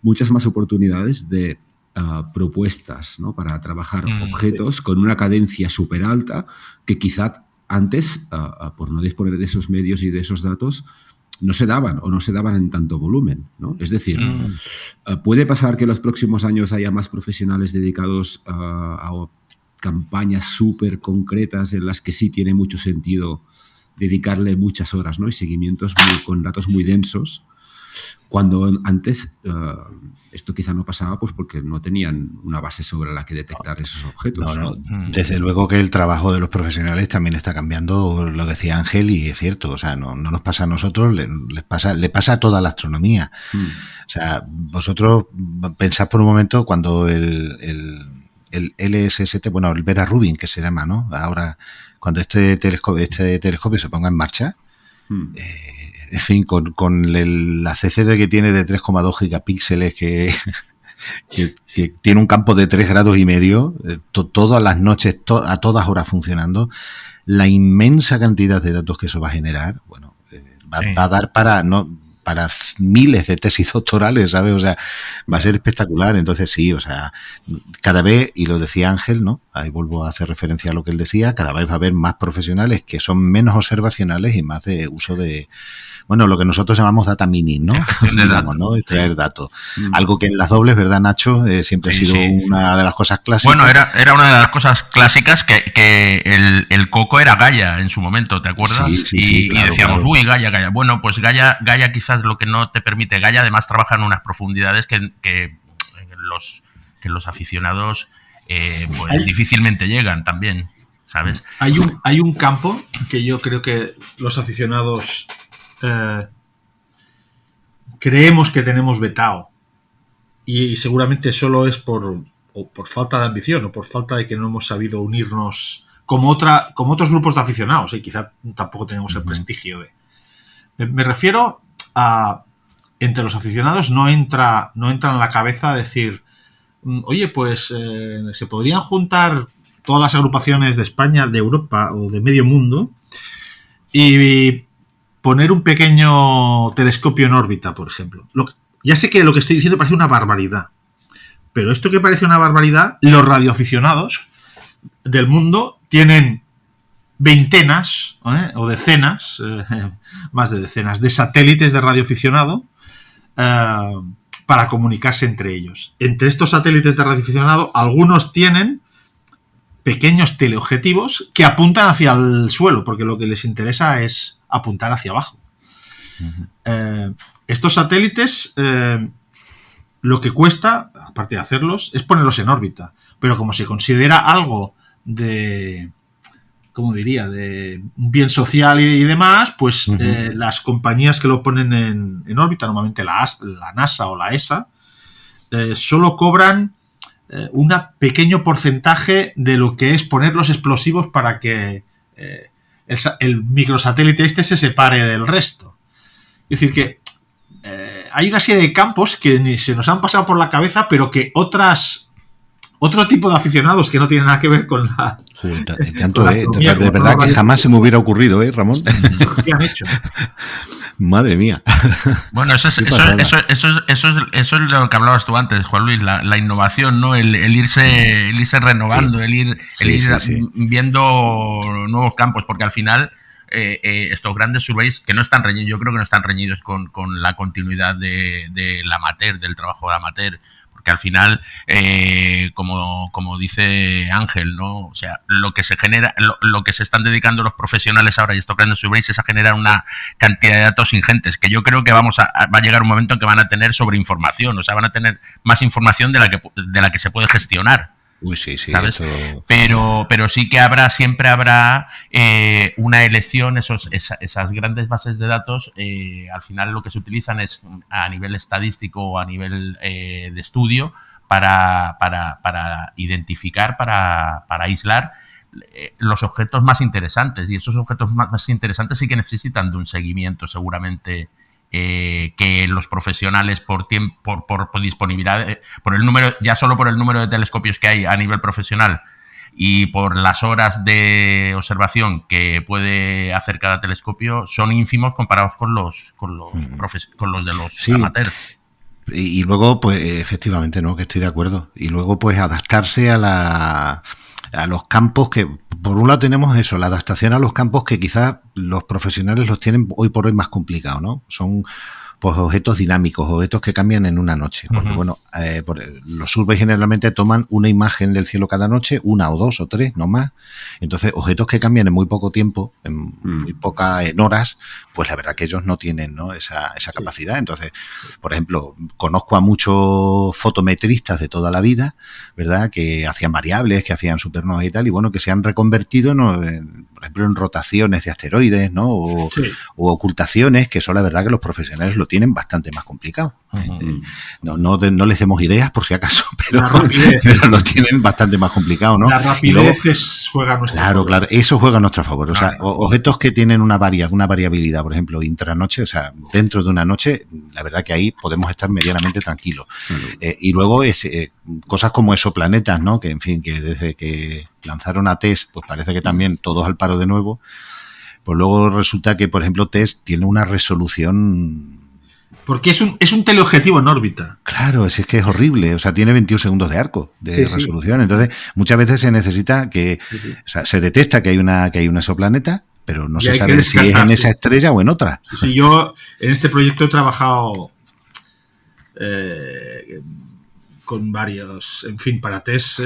muchas más oportunidades de propuestas, ¿no? Para trabajar objetos con una cadencia súper alta que quizá antes, por no disponer de esos medios y de esos datos, no se daban o no se daban en tanto volumen, ¿no? Es decir, puede pasar que en los próximos años haya más profesionales dedicados a campañas súper concretas en las que sí tiene mucho sentido dedicarle muchas horas, ¿no? Y seguimientos con datos muy densos, cuando antes esto quizá no pasaba pues porque no tenían una base sobre la que detectar esos objetos. No. Desde luego que el trabajo de los profesionales también está cambiando, lo decía Ángel, y es cierto, o sea, no nos pasa a nosotros, le pasa a toda la astronomía. O sea, vosotros pensad por un momento cuando el LSST, bueno, el Vera Rubin, que se llama, ¿no? Ahora, cuando este telescopio se ponga en marcha, en fin, con la CCD que tiene de 3,2 gigapíxeles, que tiene un campo de 3 grados y medio, todas las noches, a todas horas funcionando, la inmensa cantidad de datos que eso va a generar, bueno, va a dar para miles de tesis doctorales, ¿sabes? O sea, va a ser espectacular. Entonces sí, o sea, cada vez, y lo decía Ángel, ¿no? Ahí vuelvo a hacer referencia a lo que él decía, cada vez va a haber más profesionales que son menos observacionales y más de uso de, bueno, lo que nosotros llamamos data mining, ¿no? Digamos, ¿no? Extraer datos. Algo que en las dobles, ¿verdad, Nacho? Siempre ha sido una de las cosas clásicas. Bueno, era una de las cosas clásicas que el coco era Gaia en su momento, ¿te acuerdas? Sí, claro, y decíamos, claro. uy, Gaia. Bueno, pues Gaia quizás lo que no te permite. Gaia además trabaja en unas profundidades que los aficionados pues difícilmente llegan también, ¿sabes? Hay un campo que yo creo que los aficionados creemos que tenemos vetado, y seguramente solo es por falta de ambición o por falta de que no hemos sabido unirnos como otros grupos de aficionados, y quizá tampoco tenemos el prestigio de... Me refiero a... Entre los aficionados no entra en la cabeza decir, oye, pues se podrían juntar todas las agrupaciones de España, de Europa o de medio mundo y poner un pequeño telescopio en órbita, por ejemplo. Ya sé que lo que estoy diciendo parece una barbaridad, pero esto que parece una barbaridad, los radioaficionados del mundo tienen veintenas o decenas, más de decenas, de satélites de radioaficionado para comunicarse entre ellos. Entre estos satélites de radioaficionado, algunos tienen pequeños teleobjetivos que apuntan hacia el suelo, porque lo que les interesa es apuntar hacia abajo. Estos satélites, lo que cuesta, aparte de hacerlos, es ponerlos en órbita. Pero como se considera algo de... ¿cómo diría?, de un bien social y demás, pues las compañías que lo ponen en órbita, normalmente la NASA o la ESA, solo cobran un pequeño porcentaje de lo que es poner los explosivos para que el microsatélite este se separe del resto. Es decir, que hay una serie de campos que ni se nos han pasado por la cabeza, pero que otro tipo de aficionados que no tienen nada que ver con la... de verdad que jamás se me hubiera ocurrido, Ramón. ¿Qué han hecho? Madre mía. Bueno, eso es lo que hablabas tú antes, Juan Luis, la innovación, ¿no? El irse renovando, el ir viendo nuevos campos, porque al final estos grandes surveys que no están reñidos, yo creo que no están reñidos con la continuidad del amateur, del trabajo de amateur, que al final, como dice Ángel, ¿no? O sea, lo que se genera, lo que se están dedicando los profesionales ahora y estos grandes surveys es a generar una cantidad de datos ingentes, que yo creo que va a llegar un momento en que van a tener sobreinformación, o sea, van a tener más información de la que se puede gestionar. Uy, sí, ¿sabes? Pero sí que siempre habrá una elección, esas grandes bases de datos, al final lo que se utilizan es a nivel estadístico o a nivel de estudio para identificar, para aislar los objetos más interesantes, y esos objetos más interesantes sí que necesitan de un seguimiento seguramente que los profesionales por tiempo, por disponibilidad, por el número, ya solo por el número de telescopios que hay a nivel profesional y por las horas de observación que puede hacer cada telescopio, son ínfimos comparados con los de los amateurs. Y luego, pues efectivamente, ¿no? Que estoy de acuerdo. Y luego, pues adaptarse a los campos que, por un lado tenemos eso, la adaptación a los campos que quizás los profesionales los tienen hoy por hoy más complicados, ¿no? Son pues objetos dinámicos, objetos que cambian en una noche. Porque, bueno, los surveys generalmente toman una imagen del cielo cada noche, una o dos o tres, no más. Entonces, objetos que cambian en muy poco tiempo, en horas, pues la verdad que ellos no tienen, ¿no? esa capacidad. Entonces, por ejemplo, conozco a muchos fotometristas de toda la vida, ¿verdad? Que hacían variables, que hacían supernovas y tal, y bueno, que se han reconvertido, ¿no? Por ejemplo, en rotaciones de asteroides, ¿no? O ocultaciones, que son la verdad que los profesionales lo tienen bastante más complicado. No les demos ideas por si acaso, pero lo tienen bastante más complicado, ¿no? La rapidez juega a nuestro favor. Claro, eso juega a nuestro favor. O sea, objetos que tienen una variabilidad, por ejemplo, intranoche, o sea, dentro de una noche, la verdad que ahí podemos estar medianamente tranquilos. Y luego cosas como exoplanetas, ¿no? Que en fin, que desde que lanzaron a TESS, pues parece que también todos al paro de nuevo. Pues luego resulta que, por ejemplo, TESS tiene una resolución. Porque es un teleobjetivo en órbita. Claro, es que es horrible. O sea, tiene 21 segundos de arco de resolución. Entonces, muchas veces se necesita que... O sea, se detecta que hay un exoplaneta, pero no se sabe si es en esa estrella o en otra. Sí, yo en este proyecto he trabajado con varios... En fin, para TESS...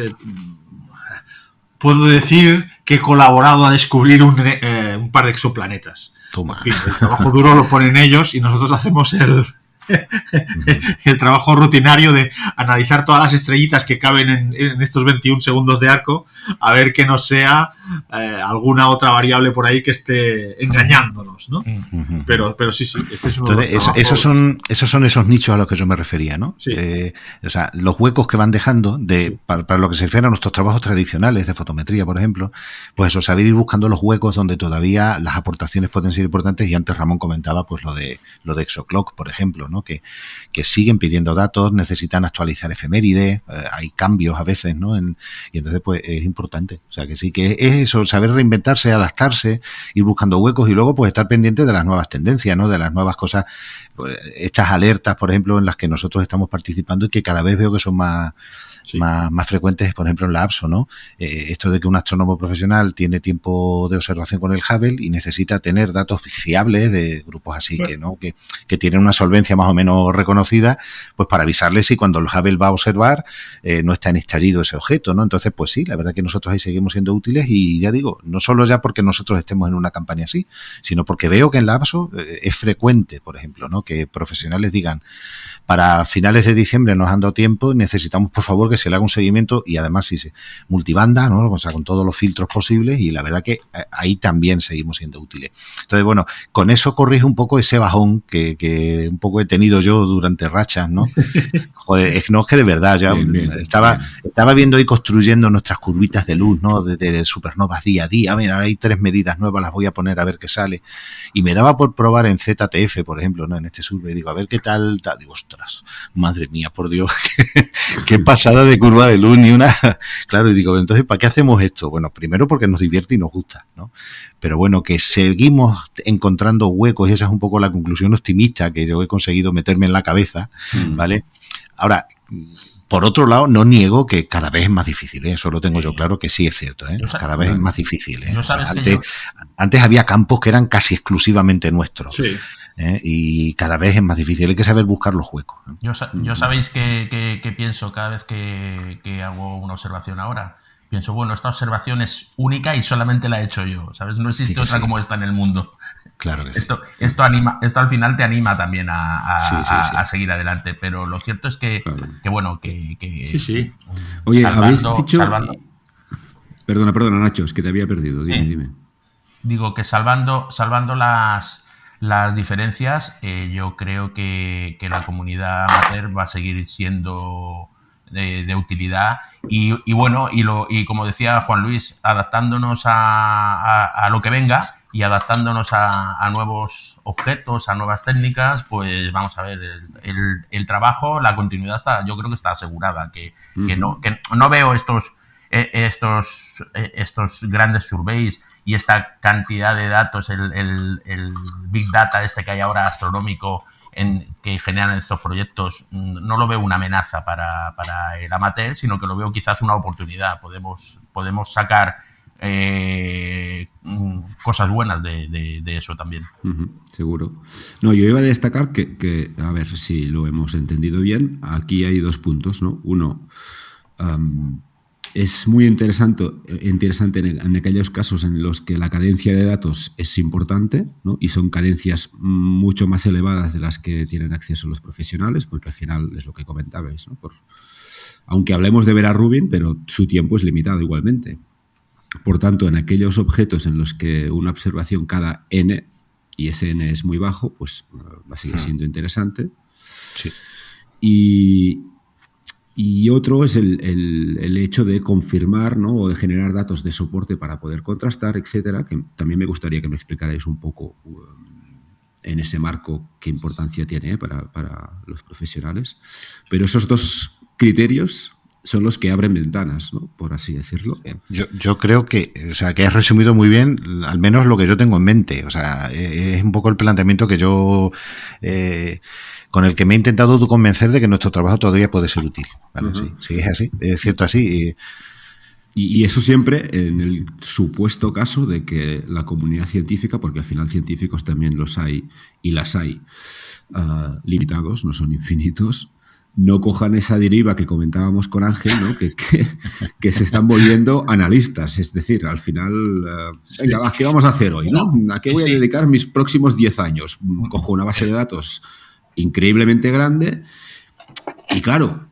puedo decir que he colaborado a descubrir un par de exoplanetas. Toma. En fin, el trabajo duro lo ponen ellos y nosotros hacemos el trabajo rutinario de analizar todas las estrellitas que caben en estos 21 segundos de arco, a ver que no sea alguna otra variable por ahí que esté engañándonos, ¿no? Pero sí, este es uno. Entonces, esos son esos nichos a los que yo me refería, ¿no? Sí. O sea, los huecos que van dejando para lo que se refiere a nuestros trabajos tradicionales de fotometría, por ejemplo, pues eso, saber ir buscando los huecos donde todavía las aportaciones pueden ser importantes. Y antes Ramón comentaba pues lo de Exoclock, por ejemplo, ¿no? Que siguen pidiendo datos, necesitan actualizar efemérides, hay cambios a veces, ¿no? Y entonces pues es importante. O sea, que sí que es eso, saber reinventarse, adaptarse, ir buscando huecos y luego pues estar pendiente de las nuevas tendencias, ¿no? De las nuevas cosas, pues, estas alertas, por ejemplo, en las que nosotros estamos participando y que cada vez veo que son más frecuentes, por ejemplo, en la APSO, ¿no? Esto de que un astrónomo profesional tiene tiempo de observación con el Hubble y necesita tener datos fiables de grupos así que tienen una solvencia más o menos reconocida, pues para avisarles si cuando el Hubble va a observar no está en estallido ese objeto, ¿no? Entonces, pues sí, la verdad que nosotros ahí seguimos siendo útiles y ya digo, no solo ya porque nosotros estemos en una campaña así, sino porque veo que en la APSO es frecuente, por ejemplo, ¿no? Que profesionales digan, para finales de diciembre nos han dado tiempo, necesitamos por favor que se le haga un seguimiento y además si se multibanda, ¿no? O sea, con todos los filtros posibles y la verdad que ahí también seguimos siendo útiles. Entonces, bueno, con eso corrige un poco ese bajón que un poco he tenido yo durante rachas, ¿no? Joder, es que de verdad, ya estaba viendo y construyendo nuestras curvitas de luz, ¿no? De supernovas día a día. Mira, hay 3 medidas nuevas, las voy a poner a ver qué sale. Y me daba por probar en ZTF, por ejemplo, ¿no? En este survey, digo, a ver qué tal. Digo, ostras, madre mía, por Dios, qué pasada de curva de luz, ni una. Claro, y digo, entonces, ¿para qué hacemos esto? Bueno, primero porque nos divierte y nos gusta, ¿no? Pero bueno, que seguimos encontrando huecos y esa es un poco la conclusión optimista que yo he conseguido meterme en la cabeza, ¿vale? Ahora, por otro lado, no niego que cada vez es más difícil, ¿eh? Eso lo tengo yo claro que sí es cierto, ¿eh? Cada vez es más difícil, ¿eh? O sea, antes había campos que eran casi exclusivamente nuestros. Sí. Y cada vez es más difícil, hay que saber buscar los huecos. Yo sabéis que pienso cada vez que hago una observación ahora. Pienso, bueno, esta observación es única y solamente la he hecho yo, ¿sabes? No existe otra como esta en el mundo. Claro que esto al final te anima también a seguir adelante, pero lo cierto es que bueno, que sí. Oye, habéis dicho... Perdona, Nacho, es que te había perdido, dime. Digo que salvando las diferencias, yo creo que la comunidad amateur va a seguir siendo de utilidad y bueno, y como decía Juan Luis, adaptándonos a lo que venga y adaptándonos a nuevos objetos, a nuevas técnicas, pues vamos a ver, el trabajo, la continuidad yo creo que está asegurada, que no veo estos grandes surveys y esta cantidad de datos, el big data que hay ahora astronómico que generan estos proyectos, no lo veo una amenaza para el amateur, sino que lo veo quizás una oportunidad. Podemos sacar cosas buenas de eso también. Seguro. No, yo iba a destacar que, a ver si lo hemos entendido bien, aquí hay 2 puntos, ¿no? Uno, es muy interesante en aquellos casos en los que la cadencia de datos es importante, ¿no? Y son cadencias mucho más elevadas de las que tienen acceso los profesionales, porque al final es lo que comentabais, ¿no? Aunque hablemos de Vera Rubin, pero su tiempo es limitado igualmente. Por tanto, en aquellos objetos en los que una observación cada n, y ese n es muy bajo, pues va a seguir siendo interesante. Sí. Y otro es el hecho de confirmar, ¿no? O de generar datos de soporte para poder contrastar, etcétera, que también me gustaría que me explicarais un poco en ese marco qué importancia tiene para los profesionales. Pero esos 2 criterios son los que abren ventanas, ¿no? Por así decirlo. Yo creo que has resumido muy bien, al menos lo que yo tengo en mente. O sea, es un poco el planteamiento que yo con el que me he intentado convencer de que nuestro trabajo todavía puede ser útil. ¿Vale? Sí, es así, es cierto así. Y eso siempre en el supuesto caso de que la comunidad científica, porque al final científicos también los hay y las hay limitados, no son infinitos, no cojan esa deriva que comentábamos con Ángel, ¿no? que se están volviendo analistas. Es decir, al final, venga, ¿qué vamos a hacer hoy, ¿no? ¿A qué voy a dedicar mis próximos 10 años? Cojo una base de datos increíblemente grande y claro,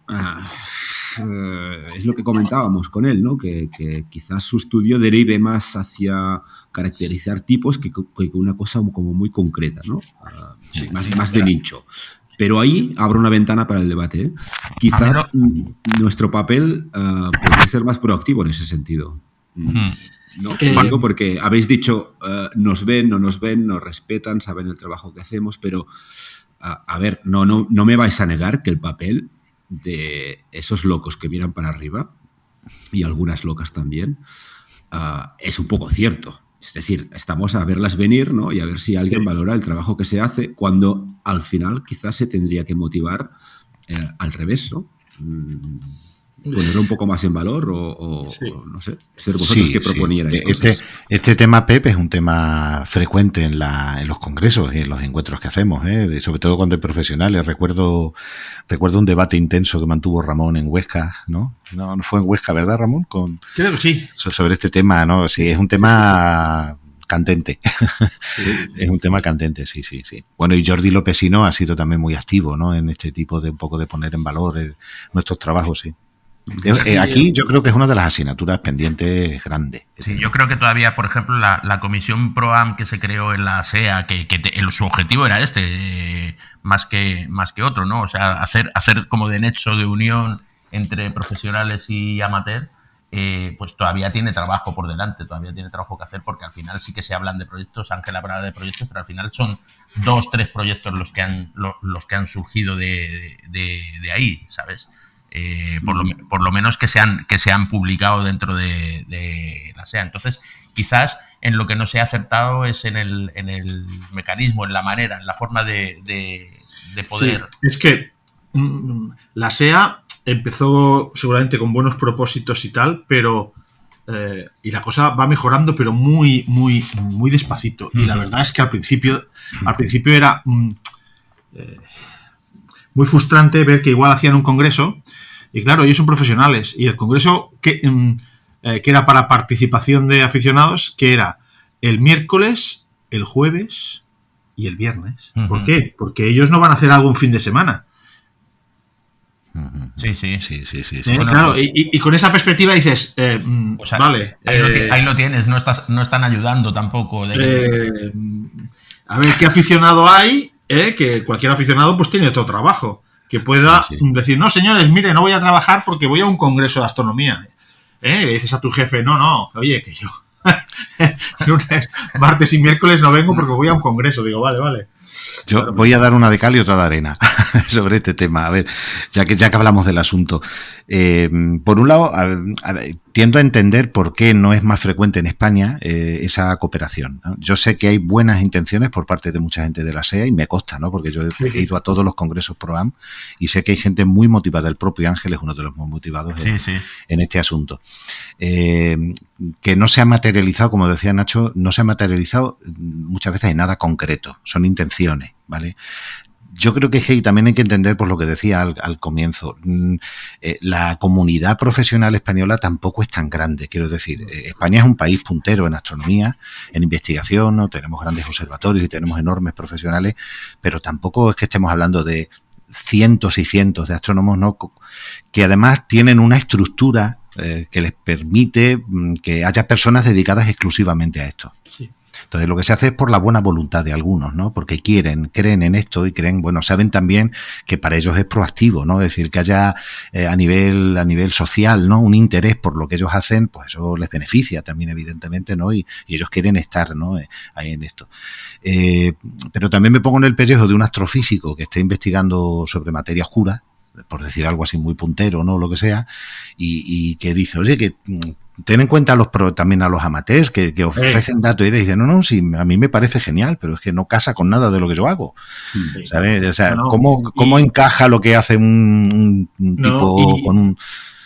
es lo que comentábamos con él, ¿no? Que quizás su estudio derive más hacia caracterizar tipos que una cosa como muy concreta, ¿no? Más de nicho. Pero ahí abro una ventana para el debate, ¿eh? Quizá nuestro papel podría ser más proactivo en ese sentido. No, digo porque habéis dicho nos ven, no nos ven, nos respetan, saben el trabajo que hacemos, pero a ver, no me vais a negar que el papel de esos locos que miran para arriba, y algunas locas también, es un poco cierto. Es decir, estamos a verlas venir, ¿no? Y a ver si alguien valora el trabajo que se hace, cuando al final quizás se tendría que motivar al revés, ¿no? Ponerlo un poco más en valor o no sé, ser vosotros que proponierais cosas. Este tema, Pep, es un tema frecuente en los congresos y en los encuentros que hacemos, sobre todo cuando hay profesionales. Recuerdo un debate intenso que mantuvo Ramón en Huesca, ¿no? No fue en Huesca, ¿verdad, Ramón? Creo que sí. Sobre este tema, ¿no? Sí, es un tema candente. Es un tema candente, sí. Bueno, y Jordi Lopesino ha sido también muy activo, ¿no? En este tipo de un poco de poner en valor nuestros trabajos, sí. Aquí yo creo que es una de las asignaturas pendientes grandes. Sí, yo creo que todavía, por ejemplo, la comisión PROAM que se creó en la SEA, su objetivo era más que otro, ¿no? O sea, hacer como de nexo de unión entre profesionales y amateurs, pues todavía tiene trabajo por delante, todavía tiene trabajo que hacer, porque al final sí que se hablan de proyectos, Ángel habla de proyectos, pero al final son 2-3 proyectos los que han surgido de ahí, ¿sabes? Por lo menos que se han publicado dentro de la SEA. Entonces, quizás en lo que no se ha acertado es en el mecanismo, en la manera, en la forma de poder. Sí, es que la SEA empezó seguramente con buenos propósitos y tal, pero y la cosa va mejorando, pero muy, muy, muy despacito. Y la verdad es que al principio era muy frustrante ver que igual hacían un congreso y claro, ellos son profesionales y el congreso que era para participación de aficionados, que era el miércoles, el jueves y el viernes. ¿Por qué? Porque ellos no van a hacer algo un fin de semana. Sí. Bueno, claro, pues, y con esa perspectiva dices, pues vale. Ahí lo tienes, no están ayudando tampoco. A ver qué aficionado hay, que cualquier aficionado pues tiene otro trabajo. que pueda Sí. decir, no, señores, mire, no voy a trabajar porque voy a un congreso de astronomía. Le dices a tu jefe, no, oye, que yo lunes, martes y miércoles no vengo porque voy a un congreso. Digo, vale. Yo Claro. voy a dar una de cal y otra de arena sobre este tema. A ver, ya que hablamos del asunto. Por un lado, tiendo a entender por qué no es más frecuente en España esa cooperación, ¿no? Yo sé que hay buenas intenciones por parte de mucha gente de la SEA y me consta, ¿no? Porque yo he ido a todos los congresos ProAm y sé que hay gente muy motivada. El propio Ángel es uno de los muy motivados en este asunto. Que no se ha materializado, como decía Nacho, no se ha materializado muchas veces en nada concreto. Son intenciones, ¿vale? Yo creo que también hay que entender, por lo que decía al comienzo, la comunidad profesional española tampoco es tan grande. Quiero decir, España es un país puntero en astronomía, en investigación, ¿no? Tenemos grandes observatorios y tenemos enormes profesionales, pero tampoco es que estemos hablando de cientos y cientos de astrónomos, ¿no? Que además tienen una estructura que les permite que haya personas dedicadas exclusivamente a esto. Sí. Entonces, lo que se hace es por la buena voluntad de algunos, ¿no? Porque creen en esto y saben también que para ellos es proactivo, ¿no? Es decir, que haya a nivel social, ¿no? Un interés por lo que ellos hacen, pues eso les beneficia también, evidentemente, ¿no? Y ellos quieren estar, ¿no? Ahí en esto. Pero también me pongo en el pellejo de un astrofísico que esté investigando sobre materia oscura, por decir algo así muy puntero, ¿no? Lo que sea, y que dice, oye, que ten en cuenta también a los amateurs que ofrecen datos y dicen, no, sí, a mí me parece genial, pero es que no casa con nada de lo que yo hago. ¿Sabes? O sea, ¿cómo encaja lo que hace un tipo con un...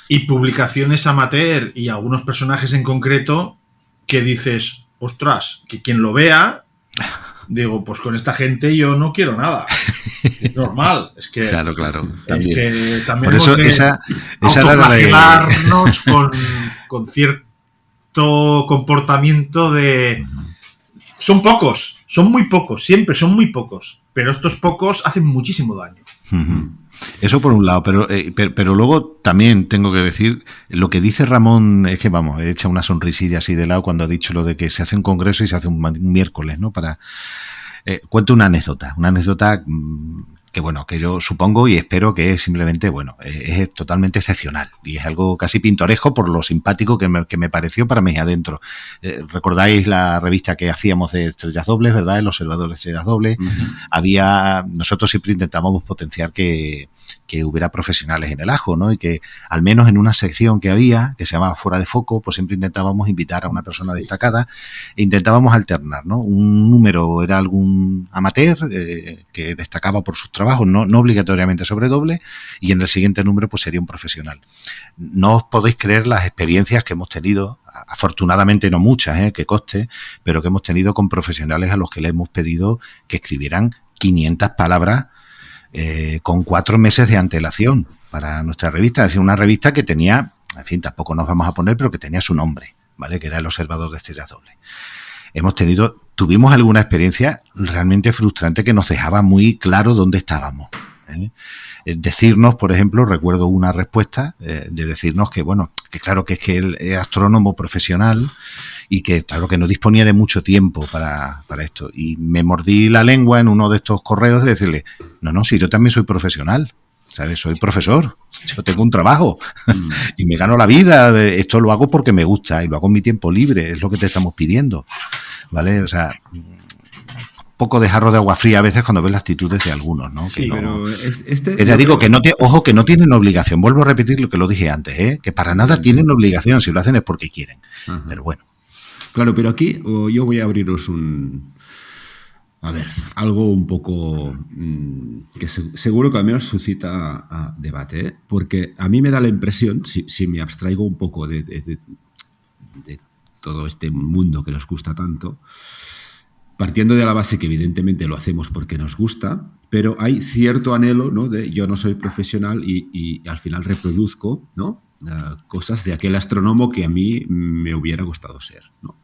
Y publicaciones amateur y algunos personajes en concreto que dices, ostras, que quien lo vea, digo, pues con esta gente yo no quiero nada. Es normal. Es que... Claro. También. Es que también por eso esa era la con cierto comportamiento de... Son pocos, son muy pocos, siempre son muy pocos, pero estos pocos hacen muchísimo daño. Eso por un lado, pero luego también tengo que decir, lo que dice Ramón es que, vamos, he echado una sonrisilla así de lado cuando ha dicho lo de que se hace un congreso y se hace un miércoles, ¿no? Cuento una anécdota que, bueno, que yo supongo y espero que es simplemente, bueno, es totalmente excepcional y es algo casi pintoresco por lo simpático que me pareció para mí adentro. ¿Recordáis la revista que hacíamos de estrellas dobles, verdad? El observador de estrellas dobles. Nosotros siempre intentábamos potenciar que hubiera profesionales en el ajo, ¿no? Y que al menos en una sección que había, que se llamaba Fuera de Foco, pues siempre intentábamos invitar a una persona destacada e intentábamos alternar, ¿no? Un número era algún amateur que destacaba por sus trabajos, no obligatoriamente sobre doble, y en el siguiente número pues sería un profesional. No os podéis creer las experiencias que hemos tenido, afortunadamente no muchas, que conste, pero que hemos tenido con profesionales a los que le hemos pedido que escribieran 500 palabras con 4 meses de antelación para nuestra revista. Es decir, una revista que tenía, en fin, tampoco nos vamos a poner, pero que tenía su nombre, ¿vale? Que era el Observador de Estrellas Dobles. Tuvimos alguna experiencia realmente frustrante que nos dejaba muy claro dónde estábamos. Decirnos, por ejemplo, recuerdo una respuesta de decirnos que, bueno, que claro que es que él es astrónomo profesional y que, claro, que no disponía de mucho tiempo para esto. Y me mordí la lengua en uno de estos correos de decirle, no, si yo también soy profesional, ¿sabes? Soy profesor, yo tengo un trabajo y me gano la vida. Esto lo hago porque me gusta y lo hago en mi tiempo libre, es lo que te estamos pidiendo, ¿vale? O sea, un poco de jarro de agua fría a veces cuando ves las actitudes de algunos, ¿no? Sí, que pero ya digo que ojo, que no tienen obligación. Vuelvo a repetir lo que lo dije antes, que para nada tienen obligación. Si lo hacen es porque quieren. Ajá. Pero bueno. Claro, pero aquí yo voy a abriros algo un poco que seguro que al menos suscita debate, porque a mí me da la impresión, si me abstraigo un poco de todo este mundo que nos gusta tanto, partiendo de la base que evidentemente lo hacemos porque nos gusta, pero hay cierto anhelo, ¿no? De yo no soy profesional y al final reproduzco, ¿no? Cosas de aquel astrónomo que a mí me hubiera gustado ser, ¿no?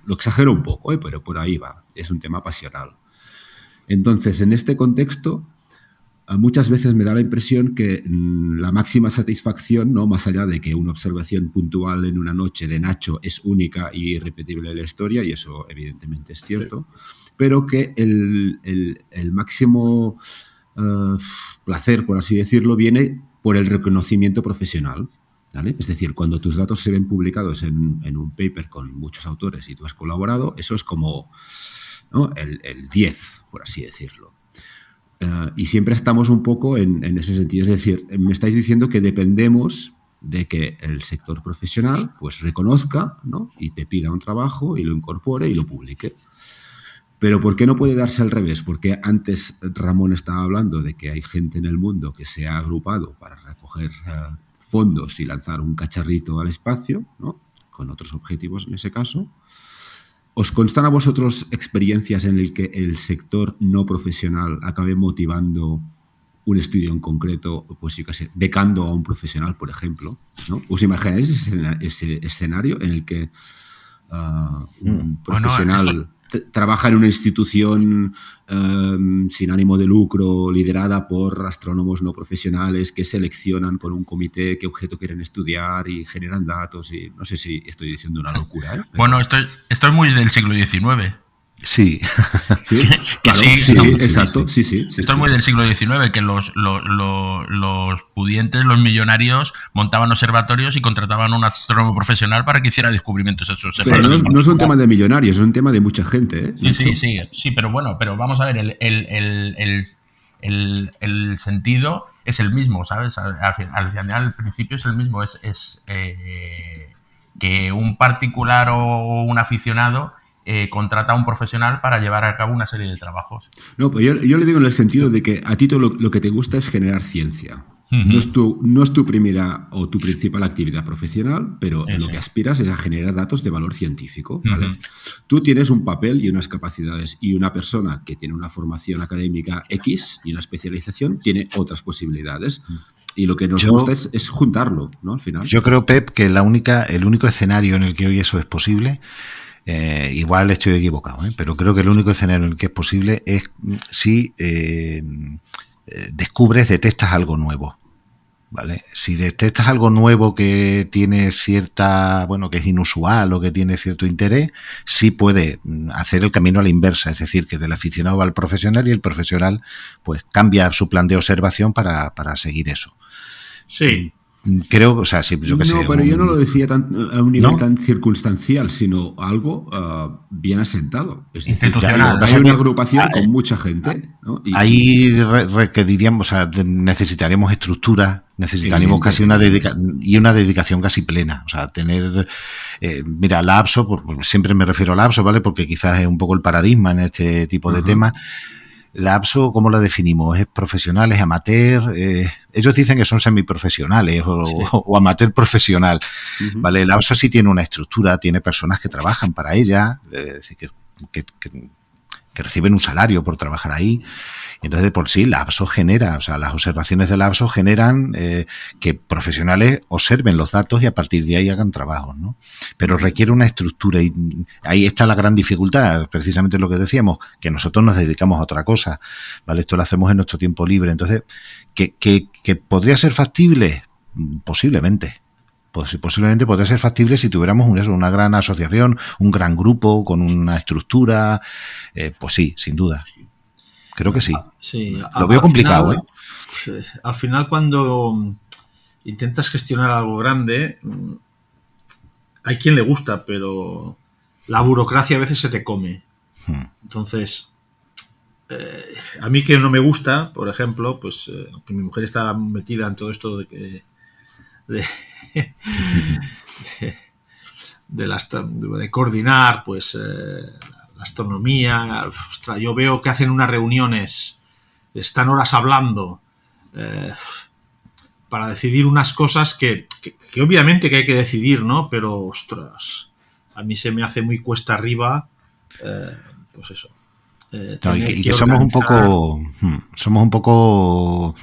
Lo exagero un poco, pero por ahí va. Es un tema pasional. Entonces, en este contexto, muchas veces me da la impresión que la máxima satisfacción, ¿no? Más allá de que una observación puntual en una noche de Nacho es única y irrepetible en la historia, y eso evidentemente es cierto, pero que el máximo placer, por así decirlo, viene por el reconocimiento profesional, ¿vale? Es decir, cuando tus datos se ven publicados en un paper con muchos autores y tú has colaborado, eso es como, ¿no?, el 10, por así decirlo. Y siempre estamos un poco en ese sentido. Es decir, me estáis diciendo que dependemos de que el sector profesional pues reconozca, ¿no?, y te pida un trabajo y lo incorpore y lo publique. Pero ¿por qué no puede darse al revés? Porque antes Ramón estaba hablando de que hay gente en el mundo que se ha agrupado para recoger fondos y lanzar un cacharrito al espacio, ¿no?, con otros objetivos en ese caso. ¿Os constan a vosotros experiencias en las que el sector no profesional acabe motivando un estudio en concreto, pues yo qué sé, becando a un profesional, por ejemplo, ¿no? ¿Os imagináis ese escenario en el que un profesional trabaja en una institución sin ánimo de lucro, liderada por astrónomos no profesionales que seleccionan con un comité qué objeto quieren estudiar y generan datos? Y no sé si estoy diciendo una locura, ¿eh? Pero... Bueno, esto es muy del siglo XIX. Sí. Sí, claro, sí, exacto. Sí. Esto es muy del siglo XIX, que los pudientes, los millonarios, montaban observatorios y contrataban a un astrónomo profesional para que hiciera descubrimientos esos. Pero no es un tema de millonarios, es un tema de mucha gente, ¿eh? Sí, pero bueno, pero vamos a ver, el sentido es el mismo, ¿sabes? Al final, el principio es el mismo, es que un particular o un aficionado contrata a un profesional para llevar a cabo una serie de trabajos. No, pues yo le digo en el sentido de que a ti lo que te gusta es generar ciencia. Uh-huh. No es tu primera o tu principal actividad profesional, pero lo que aspiras es a generar datos de valor científico, ¿vale? Uh-huh. Tú tienes un papel y unas capacidades, y una persona que tiene una formación académica X y una especialización tiene otras posibilidades. Y lo que nos gusta es juntarlo, ¿no? Al final. Yo creo, Pep, que el único escenario en el que hoy eso es posible, igual estoy equivocado, pero creo que el único escenario en el que es posible es si detectas algo nuevo, ¿vale? Si detectas algo nuevo que tiene que es inusual o que tiene cierto interés, sí puede hacer el camino a la inversa, es decir, que del aficionado va al profesional y el profesional pues cambia su plan de observación para seguir eso. Sí. Creo, o sea, sí, yo que sé. No, pero yo no lo decía a un nivel tan circunstancial, sino algo bien asentado. Es decir, institucional. Hay una agrupación con mucha gente, ¿no? Ahí requeriríamos, o sea, necesitaríamos estructura, necesitaríamos casi una dedicación casi plena. O sea, tener, mira, la APSO, siempre me refiero a la APSO, ¿vale? Porque quizás es un poco el paradigma en este tipo de temas. La APSO, ¿cómo la definimos? ¿Es profesional? ¿Es amateur? Ellos dicen que son semiprofesionales o amateur profesional. Uh-huh. ¿Vale? La APSO sí tiene una estructura, tiene personas que trabajan para ella, es decir, que reciben un salario por trabajar ahí. Entonces, por sí, la APSO genera, o sea, las observaciones de la APSO generan que profesionales observen los datos y a partir de ahí hagan trabajos, ¿no? Pero requiere una estructura y ahí está la gran dificultad, precisamente lo que decíamos, que nosotros nos dedicamos a otra cosa, ¿vale? Esto lo hacemos en nuestro tiempo libre. Entonces, ¿que podría ser factible? Posiblemente. Posiblemente podría ser factible si tuviéramos una gran asociación, un gran grupo con una estructura, pues sí, sin duda. Creo que sí. Sí, lo veo complicado, Al final, cuando intentas gestionar algo grande, hay quien le gusta, pero la burocracia a veces se te come. Entonces, a mí que no me gusta, por ejemplo, pues que mi mujer está metida en todo esto de coordinar, pues la astronomía. Ostras, yo veo que hacen unas reuniones, están horas hablando para decidir unas cosas que obviamente que hay que decidir, ¿no? Pero, ostras, a mí se me hace muy cuesta arriba, pues eso. Y que somos un poco,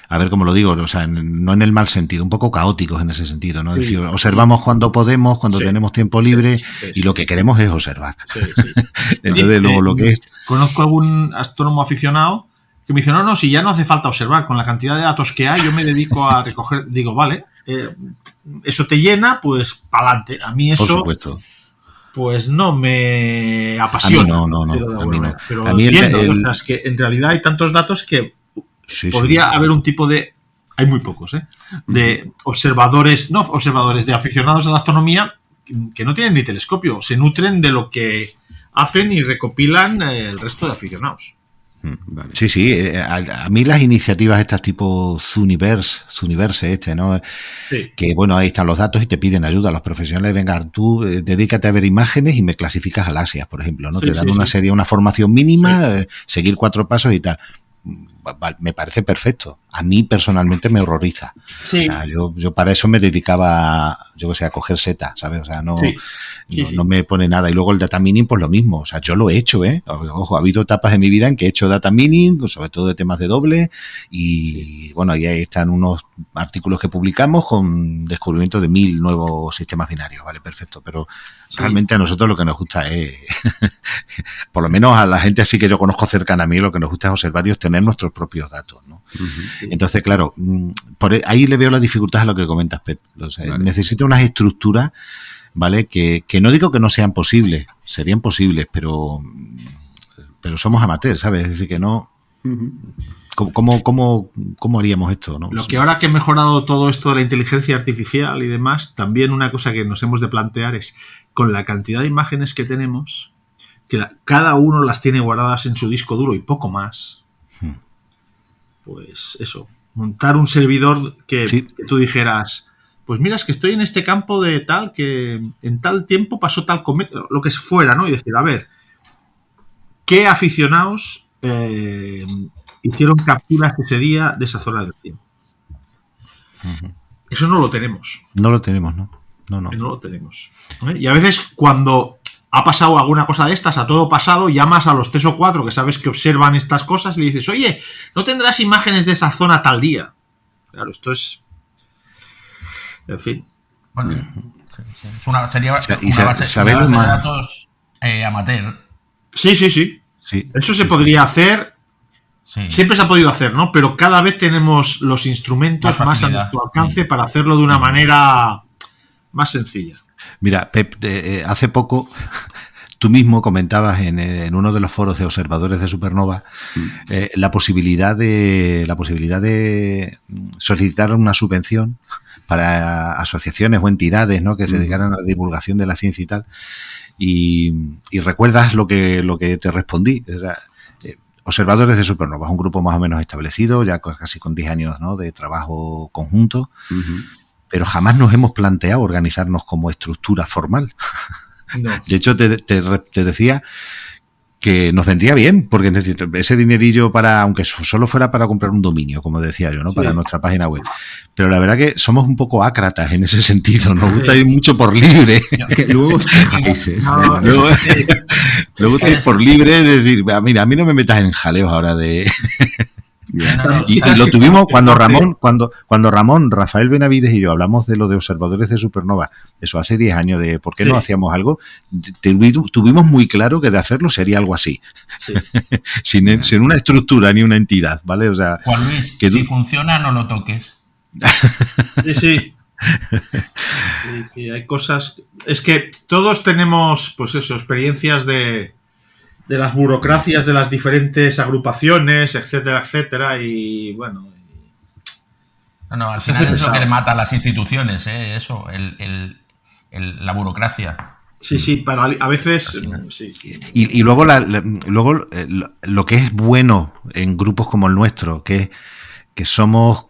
a ver cómo lo digo, o sea, no en el mal sentido, un poco caóticos en ese sentido, ¿no? Sí, es decir, observamos cuando podemos, cuando tenemos tiempo libre, y lo que queremos es observar. Sí. Entonces, luego lo que es... Conozco algún astrónomo aficionado que me dice, no, si ya no hace falta observar, con la cantidad de datos que hay, yo me dedico a recoger, digo, vale, eso te llena, pues pa'lante. A mí eso... Por supuesto. Pues no me apasiona. A mí no. Pero a mí entiendo, o sea, es que en realidad hay tantos datos que podría haber un tipo de... Hay muy pocos, de observadores, no observadores, de aficionados a la astronomía que no tienen ni telescopio, se nutren de lo que hacen y recopilan el resto de aficionados. Vale. Sí, a mí las iniciativas estas tipo Zooniverse, ¿no? Sí. Que bueno, ahí están los datos y te piden ayuda a los profesionales. Venga, tú dedícate a ver imágenes y me clasificas galaxias, por ejemplo, ¿no? Te dan una formación mínima, seguir 4 pasos y tal. Me parece perfecto. A mí personalmente me horroriza. Sí. O sea, yo para eso me dedicaba, yo que sé, a coger seta, ¿sabes? O sea, no me pone nada. Y luego el data mining, pues lo mismo. O sea, yo lo he hecho, ¿eh? Ojo, ha habido etapas de mi vida en que he hecho data mining, sobre todo de temas de doble. Y bueno, ahí están unos artículos que publicamos con descubrimiento de 1000 nuevos sistemas binarios, ¿vale? Perfecto. Pero realmente a nosotros lo que nos gusta es, por lo menos a la gente así que yo conozco cercana a mí, lo que nos gusta es observar y obtener nuestros propios datos, ¿no? Entonces, claro, por ahí le veo la dificultad a lo que comentas, Pep. O sea, necesita unas estructuras, ¿vale? Que no digo que no sean posibles, serían posibles, pero somos amateurs, ¿sabes? Es decir, que no... ¿Cómo haríamos esto, no? Lo que ahora que he mejorado todo esto de la inteligencia artificial y demás, también una cosa que nos hemos de plantear es, con la cantidad de imágenes que tenemos, que cada uno las tiene guardadas en su disco duro y poco más, pues eso, montar un servidor que tú dijeras, pues mira, es que estoy en este campo de tal, que en tal tiempo pasó tal cometa, lo que fuera, ¿no? Y decir, a ver, ¿qué aficionados hicieron capturas ese día de esa zona del cielo? Eso no lo tenemos. No lo tenemos, ¿no? No lo tenemos. Y a veces cuando ha pasado alguna cosa de estas, a todo pasado, llamas a los 3 o 4 que sabes que observan estas cosas y le dices, oye, ¿no tendrás imágenes de esa zona tal día? Claro, esto es... En fin. Bueno, sería una base de datos amateur. Sí. Eso se podría hacer... Sí. Siempre se ha podido hacer, ¿no? Pero cada vez tenemos los instrumentos más a nuestro alcance para hacerlo de una manera más sencilla. Mira, Pep, hace poco tú mismo comentabas en uno de los foros de observadores de supernova la posibilidad de solicitar una subvención para asociaciones o entidades, ¿no? Que se dedicaran a la divulgación de la ciencia y tal. Y recuerdas lo que te respondí. O sea, Observadores de Supernova es un grupo más o menos establecido, ya casi con 10 años, ¿no? De trabajo conjunto, pero jamás nos hemos planteado organizarnos como estructura formal. No. De hecho, te decía que nos vendría bien, porque ese dinerillo aunque solo fuera para comprar un dominio, como decía yo, ¿no? Para nuestra página web. Pero la verdad que somos un poco ácratas en ese sentido, nos gusta ir mucho por libre. Es que luego os quejáis, luego estáis por libre de decir, mira, a mí no me metas en jaleos ahora de... Y lo tuvimos cuando Ramón, Rafael Benavides y yo hablamos de lo de observadores de supernova, eso hace 10 años, de por qué no hacíamos algo, tuvimos muy claro que de hacerlo sería algo así, sin una estructura ni una entidad, ¿vale? O sea, Juan Luis, si funciona no lo toques. Sí. Y hay cosas, es que todos tenemos, pues eso, experiencias de las burocracias de las diferentes agrupaciones, etcétera, y bueno... No, al final es lo que le mata a las instituciones, eso, la burocracia. Sí, pero a veces... Sí. Y luego, lo que es bueno en grupos como el nuestro, que somos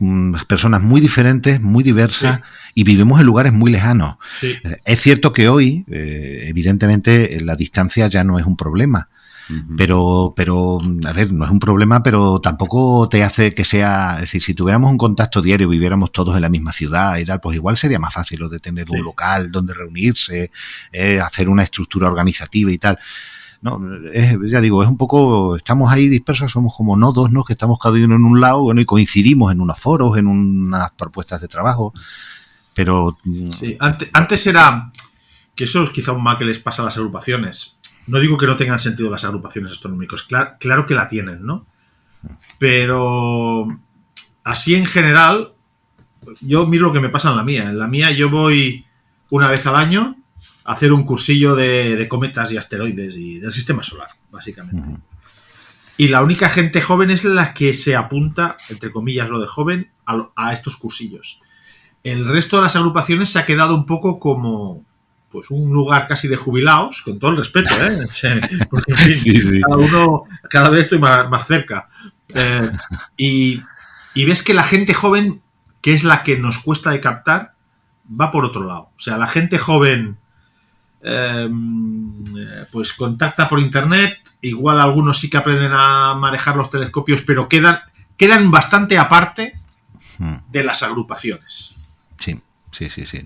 personas muy diferentes, muy diversas, y vivimos en lugares muy lejanos. Sí. Es cierto que hoy, evidentemente, la distancia ya no es un problema. Pero, a ver, no es un problema, pero tampoco te hace que sea... Es decir, si tuviéramos un contacto diario, viviéramos todos en la misma ciudad y tal, pues igual sería más fácil lo de tener un local donde reunirse, hacer una estructura organizativa y tal. No, ya digo, es un poco... Estamos ahí dispersos, somos como nodos, ¿no? Que estamos cada uno en un lado, bueno, y coincidimos en unos foros, en unas propuestas de trabajo, pero... Sí, antes era... Que eso es quizá un mal que les pasa a las agrupaciones. No digo que no tengan sentido las agrupaciones astronómicas, claro que la tienen, ¿no? Pero así en general, yo miro lo que me pasa en la mía. En la mía yo voy una vez al año a hacer un cursillo de cometas y asteroides y del sistema solar, básicamente. Y la única gente joven es la que se apunta, entre comillas lo de joven, a estos cursillos. El resto de las agrupaciones se ha quedado un poco como pues un lugar casi de jubilados, con todo el respeto, ¿eh? O sea, porque, en fin, sí. Cada vez estoy más cerca. Y ves que la gente joven, que es la que nos cuesta de captar, va por otro lado. O sea, la gente joven pues contacta por internet, igual algunos sí que aprenden a manejar los telescopios, pero quedan bastante aparte de las agrupaciones. Sí.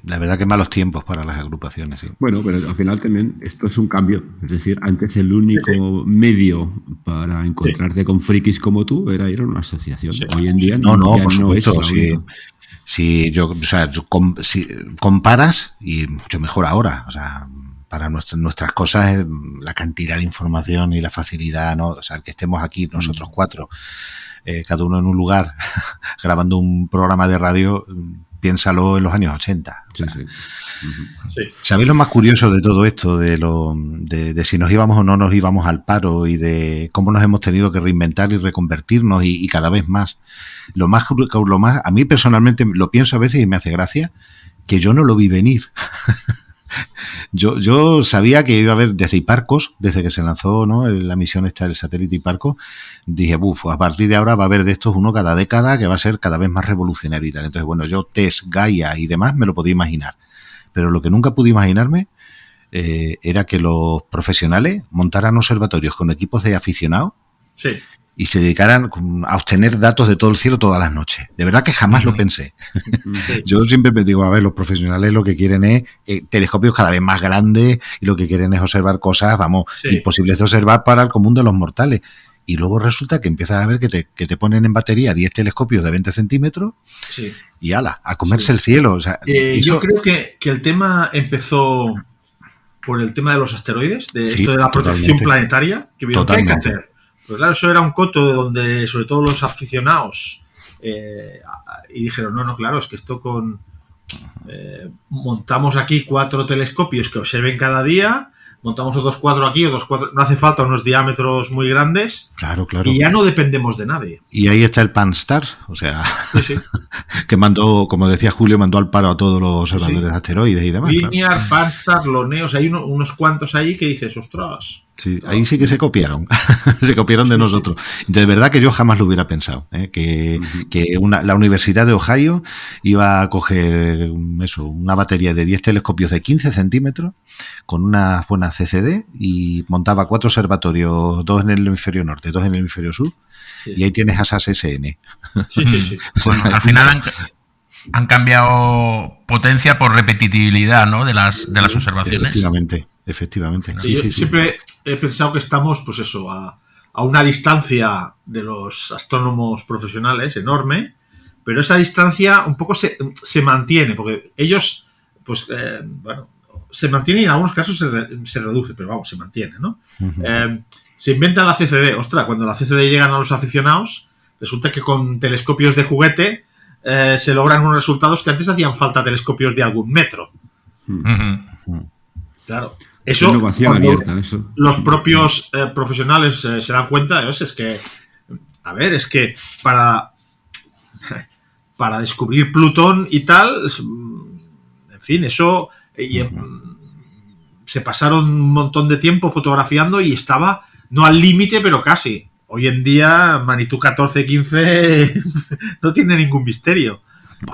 La verdad que malos tiempos para las agrupaciones, sí. Bueno, pero al final también esto es un cambio. Es decir, antes el único medio para encontrarte con frikis como tú era ir a una asociación. Sí. Hoy en día no, por supuesto, sí. Si comparas, y mucho mejor ahora, o sea, para nuestras cosas, la cantidad de información y la facilidad, ¿no? O sea, el que estemos aquí nosotros cuatro, cada uno en un lugar, grabando un programa de radio, piénsalo en los años 80. O sea, sí. ¿Sabéis lo más curioso de todo esto? De si nos íbamos o no nos íbamos al paro y de cómo nos hemos tenido que reinventar y reconvertirnos y cada vez más. Lo más, a mí personalmente lo pienso a veces y me hace gracia, que yo no lo vi venir. Yo sabía que iba a haber desde Hiparcos, desde que se lanzó, ¿no?, la misión esta del satélite Hiparcos, dije, a partir de ahora va a haber de estos uno cada década que va a ser cada vez más revolucionario y tal. Entonces, bueno, yo TESS, Gaia y demás me lo podía imaginar. Pero lo que nunca pude imaginarme era que los profesionales montaran observatorios con equipos de aficionados. Sí. Y se dedicaran a obtener datos de todo el cielo todas las noches. De verdad que jamás lo pensé. Yo siempre me digo, a ver, los profesionales lo que quieren es telescopios cada vez más grandes y lo que quieren es observar cosas, imposibles de observar para el común de los mortales. Y luego resulta que empiezas a ver que te ponen en batería 10 telescopios de 20 centímetros y ala, a comerse el cielo. O sea, yo creo que el tema empezó por el tema de los asteroides, de esto de la protección planetaria, que vieron que hay que hacer. Pues claro, eso era un coto de donde, sobre todo los aficionados, y dijeron, no, claro, es que esto montamos aquí 4 telescopios que observen cada día, montamos otros 4 aquí, otros 4, no hace falta unos diámetros muy grandes. Claro. Y ya no dependemos de nadie. Y ahí está el Pan-STAR, o sea, que mandó, como decía Julio, mandó al paro a todos los observadores de asteroides y demás. Linear, claro. Pan-STAR, Loneos, hay unos cuantos ahí que dices, ostras. Sí, ahí sí que se copiaron, de nosotros. De verdad que yo jamás lo hubiera pensado, que la Universidad de Ohio iba a coger una batería de 10 telescopios de 15 centímetros con una buena CCD y montaba 4 observatorios, 2 en el hemisferio norte, 2 en el hemisferio sur, y ahí tienes a SAS-SN. Sí. Bueno, al final han cambiado potencia por repetitividad, ¿no?, de las observaciones. Efectivamente. Sí, siempre he pensado que estamos, pues eso, a una distancia de los astrónomos profesionales enorme, pero esa distancia un poco se mantiene, porque ellos, pues, se mantiene y en algunos casos se reduce, pero vamos, se mantiene, ¿no? Se inventan la CCD. Ostras, cuando la CCD llegan a los aficionados, resulta que con telescopios de juguete se logran unos resultados que antes hacían falta telescopios de algún metro. Claro. Eso, innovación abierta, eso. Los propios profesionales se dan cuenta, es que para descubrir Plutón y tal, en fin, eso se pasaron un montón de tiempo fotografiando y estaba, no al límite, pero casi. Hoy en día, magnitud 14, 15 no tiene ningún misterio.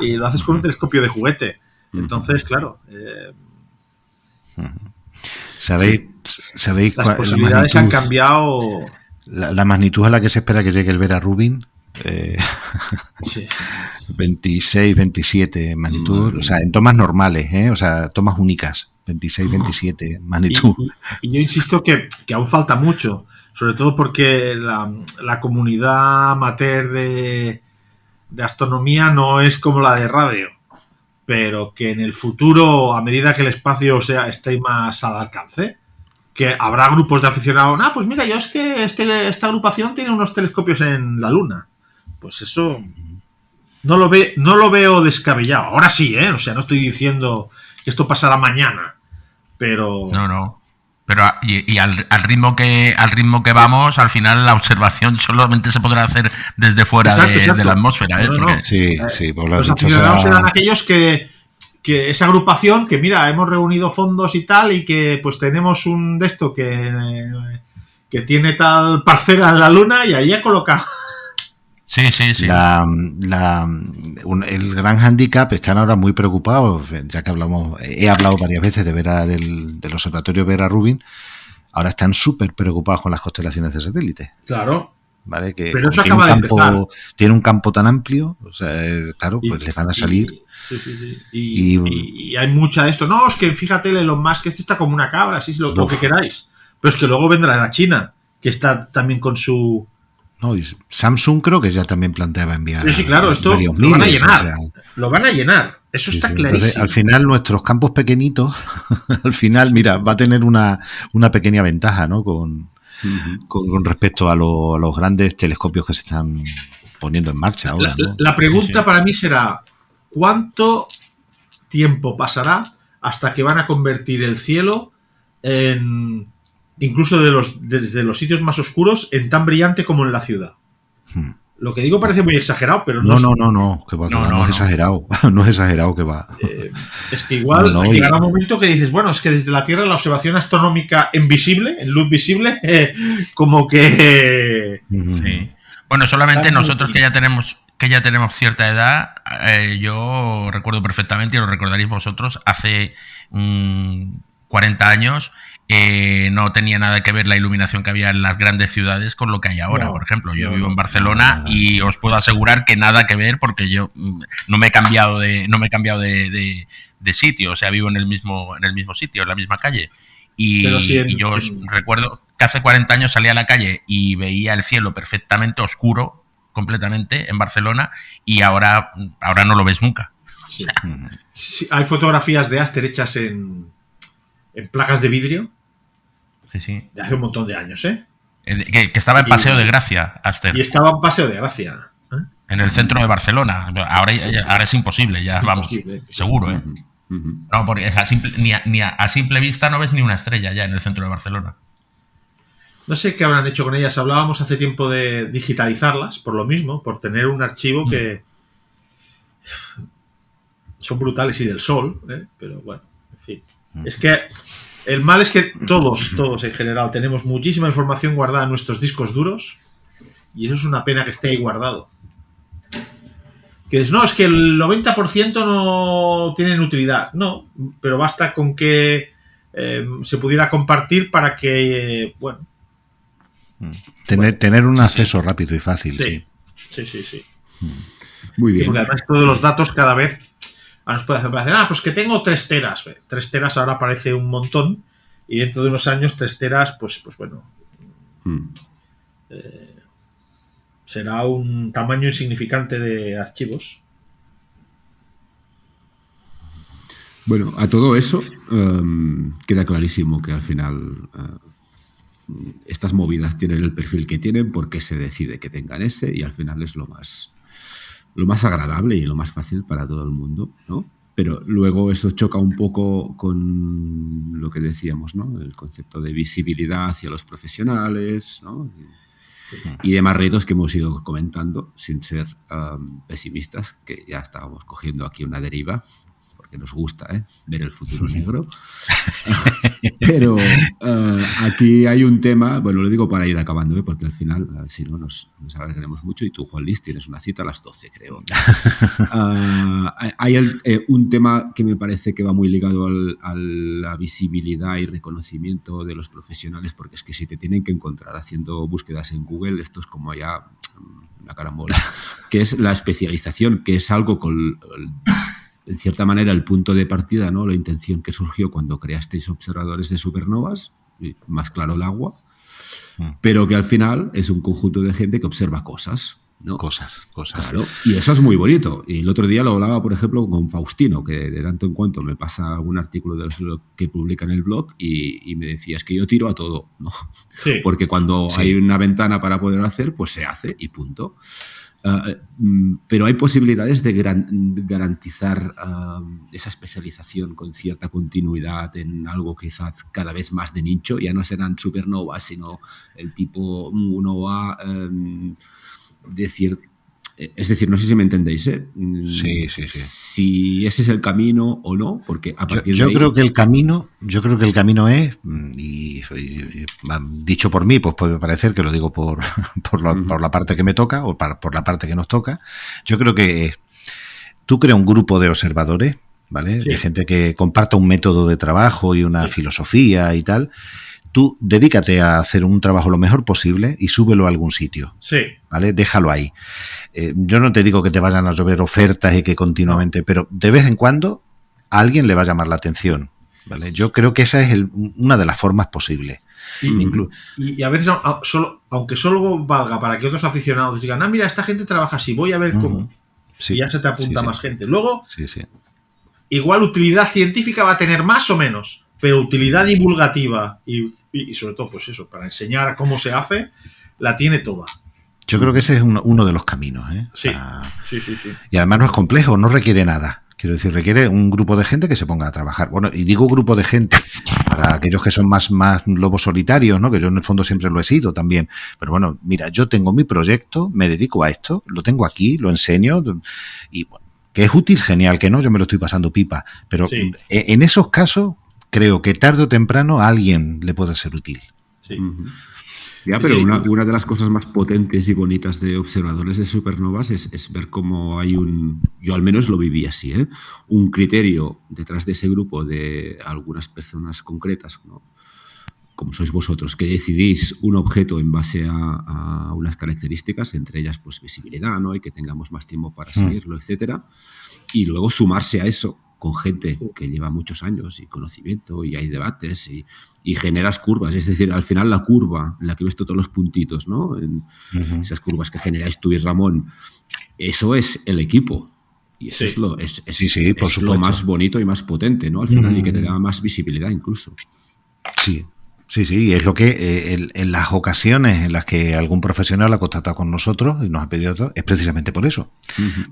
Y lo haces con un telescopio de juguete. Entonces, claro... ¿Sabéis las posibilidades han cambiado? La magnitud a la que se espera que llegue el Vera Rubin, 26, 27 magnitud, o sea, en tomas normales, o sea, tomas únicas, 26, 27 magnitud. Y yo insisto que aún falta mucho, sobre todo porque la comunidad amateur de astronomía no es como la de radio. Pero que en el futuro, a medida que el espacio esté más al alcance, que habrá grupos de aficionados. Pues mira, yo es que esta agrupación tiene unos telescopios en la Luna. Pues eso no lo veo descabellado. Ahora sí, o sea, no estoy diciendo que esto pasará mañana, pero... No. Pero al ritmo que vamos, al final la observación solamente se podrá hacer desde fuera de la atmósfera. No. Sí, por los aficionados serán aquellos que esa agrupación, que mira, hemos reunido fondos y tal, y que pues tenemos un de esto que tiene tal parcela en la luna y ahí ha colocado. Sí. El gran hándicap, están ahora muy preocupados, ya que he hablado varias veces del observatorio Vera Rubin, ahora están súper preocupados con las constelaciones de satélite. Claro. ¿Vale? Que pero eso acaba de empezar. Tiene un campo tan amplio, o sea, claro, pues les van a salir. Sí. Y hay mucha de esto. No, es que fíjate, Elon Musk, que está como una cabra, así es lo que queráis. Pero es que luego vendrá la China, que está también con su... No, y Samsung creo que ya también planteaba enviar. Sí, claro, esto lo van a llenar. O sea, lo van a llenar. Eso está clarísimo. Entonces, al final, nuestros campos pequeñitos, al final, mira, va a tener una pequeña ventaja, ¿no? Con respecto a los grandes telescopios que se están poniendo en marcha ahora, ¿no? La pregunta para mí será: ¿cuánto tiempo pasará hasta que van a convertir el cielo en... incluso desde los sitios más oscuros, en tan brillante como en la ciudad? Lo que digo parece muy exagerado, pero no es exagerado. No es exagerado que va. Es que igual llegará un momento que dices, bueno, es que desde la Tierra la observación astronómica en luz visible, como que... Sí. Bueno, solamente nosotros que ya tenemos cierta edad, yo recuerdo perfectamente, y lo recordaréis vosotros, hace 40 años... no tenía nada que ver la iluminación que había en las grandes ciudades con lo que hay ahora. Por ejemplo, yo vivo en Barcelona y os puedo asegurar que nada que ver, porque yo no me he cambiado de sitio, o sea, vivo en el mismo sitio, en la misma calle. Y yo os recuerdo que hace 40 años salía a la calle y veía el cielo perfectamente oscuro, completamente, en Barcelona, y ahora no lo ves nunca. Sí. Sí, hay fotografías de Aster hechas en placas de vidrio. Sí. De hace un montón de años, que estaba en Paseo de Gracia, Aster. Y estaba en Paseo de Gracia. En el centro de Barcelona. Ahora es imposible, ya vamos, seguro, No, porque a simple vista no ves ni una estrella ya en el centro de Barcelona. No sé qué habrán hecho con ellas. Hablábamos hace tiempo de digitalizarlas, por lo mismo, por tener un archivo que son brutales, y del sol, pero bueno, en fin. Es que el mal es que todos en general tenemos muchísima información guardada en nuestros discos duros, y eso es una pena que esté ahí guardado. Que es que el 90% no tienen utilidad. No, pero basta con que se pudiera compartir para que, tener un acceso rápido y fácil. Sí. Muy bien. Porque además todos los datos cada vez... Ahora nos puede hacer pues que tengo 3 teras. 3 teras ahora parece un montón, y dentro de unos años 3 teras, pues bueno, será un tamaño insignificante de archivos. Bueno, a todo eso queda clarísimo que al final estas movidas tienen el perfil que tienen porque se decide que tengan ese, y al final es lo más agradable y lo más fácil para todo el mundo, ¿no? Pero luego eso choca un poco con lo que decíamos, ¿no? El concepto de visibilidad hacia los profesionales, ¿no? Y demás retos que hemos ido comentando, sin ser pesimistas, que ya estábamos cogiendo aquí una deriva, porque nos gusta ver el futuro negro. Pero aquí hay un tema, bueno, lo digo para ir acabando, porque al final, si no, nos alargaremos mucho, y tú, Juan Luis, tienes una cita a las 12, creo. Hay un tema que me parece que va muy ligado a la visibilidad y reconocimiento de los profesionales, porque es que si te tienen que encontrar haciendo búsquedas en Google, esto es como ya una carambola, que es la especialización, que es algo con... en cierta manera, el punto de partida, ¿no? La intención que surgió cuando creasteis observadores de supernovas, más claro el agua, pero que al final es un conjunto de gente que observa cosas, ¿no? Cosas. Claro, y eso es muy bonito. Y el otro día lo hablaba, por ejemplo, con Faustino, que de tanto en cuanto me pasa algún artículo de los que publica en el blog y me decía, es que yo tiro a todo, ¿no? Sí. Porque cuando hay una ventana para poder hacer, pues se hace y punto. Pero hay posibilidades de garantizar esa especialización con cierta continuidad en algo quizás cada vez más de nicho. Ya no serán supernovas, sino el tipo 1A, es decir, no sé si me entendéis, ¿eh? Sí. Si ese es el camino o no, porque a partir de ahí... Yo creo que el camino es, y dicho por mí, pues puede parecer que lo digo por la parte que me toca o por la parte que nos toca. Yo creo que tú creas un grupo de observadores, ¿vale? Sí. De gente que comparta un método de trabajo y una filosofía y tal. Tú dedícate a hacer un trabajo lo mejor posible y súbelo a algún sitio. Sí. ¿Vale? Déjalo ahí. Yo no te digo que te vayan a llover ofertas y que continuamente, pero de vez en cuando a alguien le va a llamar la atención. ¿Vale? Yo creo que esa es una de las formas posibles. Y a veces, aunque solo valga para que otros aficionados digan, mira, esta gente trabaja así, voy a ver cómo. Sí, y ya se te apunta más gente. Luego, sí. igual utilidad científica va a tener más o menos, pero utilidad divulgativa y sobre todo, pues eso, para enseñar cómo se hace, la tiene toda. Yo creo que ese es uno de los caminos, ¿eh? Sí. O sea, Sí. y además no es complejo, no requiere nada. Quiero decir, requiere un grupo de gente que se ponga a trabajar. Bueno, y digo grupo de gente para aquellos que son más lobos solitarios, ¿no? Que yo en el fondo siempre lo he sido también. Pero bueno, mira, yo tengo mi proyecto, me dedico a esto, lo tengo aquí, lo enseño y bueno, que es útil, genial, que no, yo me lo estoy pasando pipa. Pero sí. En esos casos creo que tarde o temprano a alguien le puede ser útil. Sí. Ya, pero Sí. una de las cosas más potentes y bonitas de observadores de supernovas es ver cómo hay yo al menos lo viví así, un criterio detrás de ese grupo de algunas personas concretas, ¿no? Como sois vosotros, que decidís un objeto en base a unas características, entre ellas pues visibilidad, ¿no? Y que tengamos más tiempo para seguirlo, etcétera, y luego sumarse a eso con gente que lleva muchos años y conocimiento y hay debates y generas curvas. Es decir, al final la curva en la que ves todos los puntitos, ¿no? Esas curvas que generáis tú y Ramón, eso es el equipo. Y eso es lo más bonito y más potente, ¿no? Al final, y que te da más visibilidad incluso. Sí. Sí, es lo que en las ocasiones en las que algún profesional ha contactado con nosotros y nos ha pedido todo, es precisamente por eso.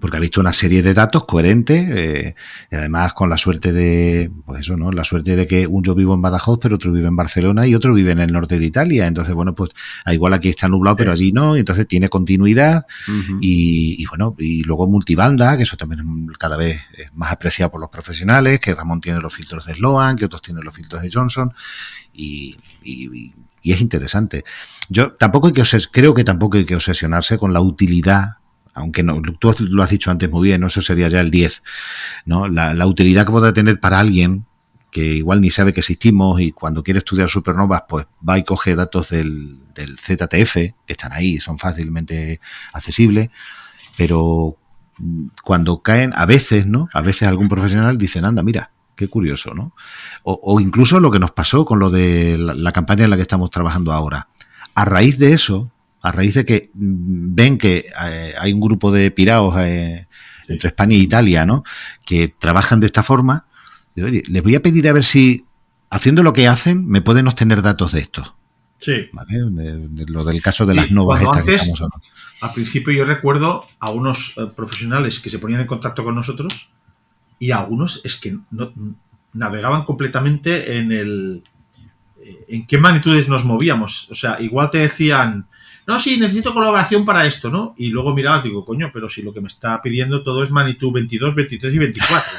Porque ha visto una serie de datos coherentes, y además con la suerte de, pues eso, ¿no? La suerte de que yo vivo en Badajoz, pero otro vive en Barcelona y otro vive en el norte de Italia. Entonces, bueno, pues igual aquí está nublado, pero allí no, y entonces tiene continuidad y bueno, y luego multibanda, que eso también cada vez es más apreciado por los profesionales, que Ramón tiene los filtros de Sloan, que otros tienen los filtros de Johnson. Y es interesante. Creo que tampoco hay que obsesionarse con la utilidad, aunque no, tú lo has dicho antes muy bien, ¿no? Eso sería ya el 10, ¿no? La utilidad que pueda tener para alguien que igual ni sabe que existimos y cuando quiere estudiar supernovas, pues va y coge datos del ZTF, que están ahí, son fácilmente accesibles, pero cuando caen, a veces, ¿no? A veces algún profesional dice, anda, mira, qué curioso, ¿no? O incluso lo que nos pasó con lo de la campaña en la que estamos trabajando ahora. A raíz de eso, a raíz de que ven que hay un grupo de piraos entre España e Italia, ¿no? Que trabajan de esta forma, digo, oye, les voy a pedir a ver si, haciendo lo que hacen, me pueden obtener datos de esto. Sí. ¿Vale? De lo del caso de las novas estas que estamos hablando. Al principio yo recuerdo a unos profesionales que se ponían en contacto con nosotros y algunos es que no navegaban completamente en qué magnitudes nos movíamos. O sea, igual te decían, no, sí, necesito colaboración para esto, ¿no? Y luego mirabas, digo, coño, pero si lo que me está pidiendo todo es magnitud 22, 23 y 24.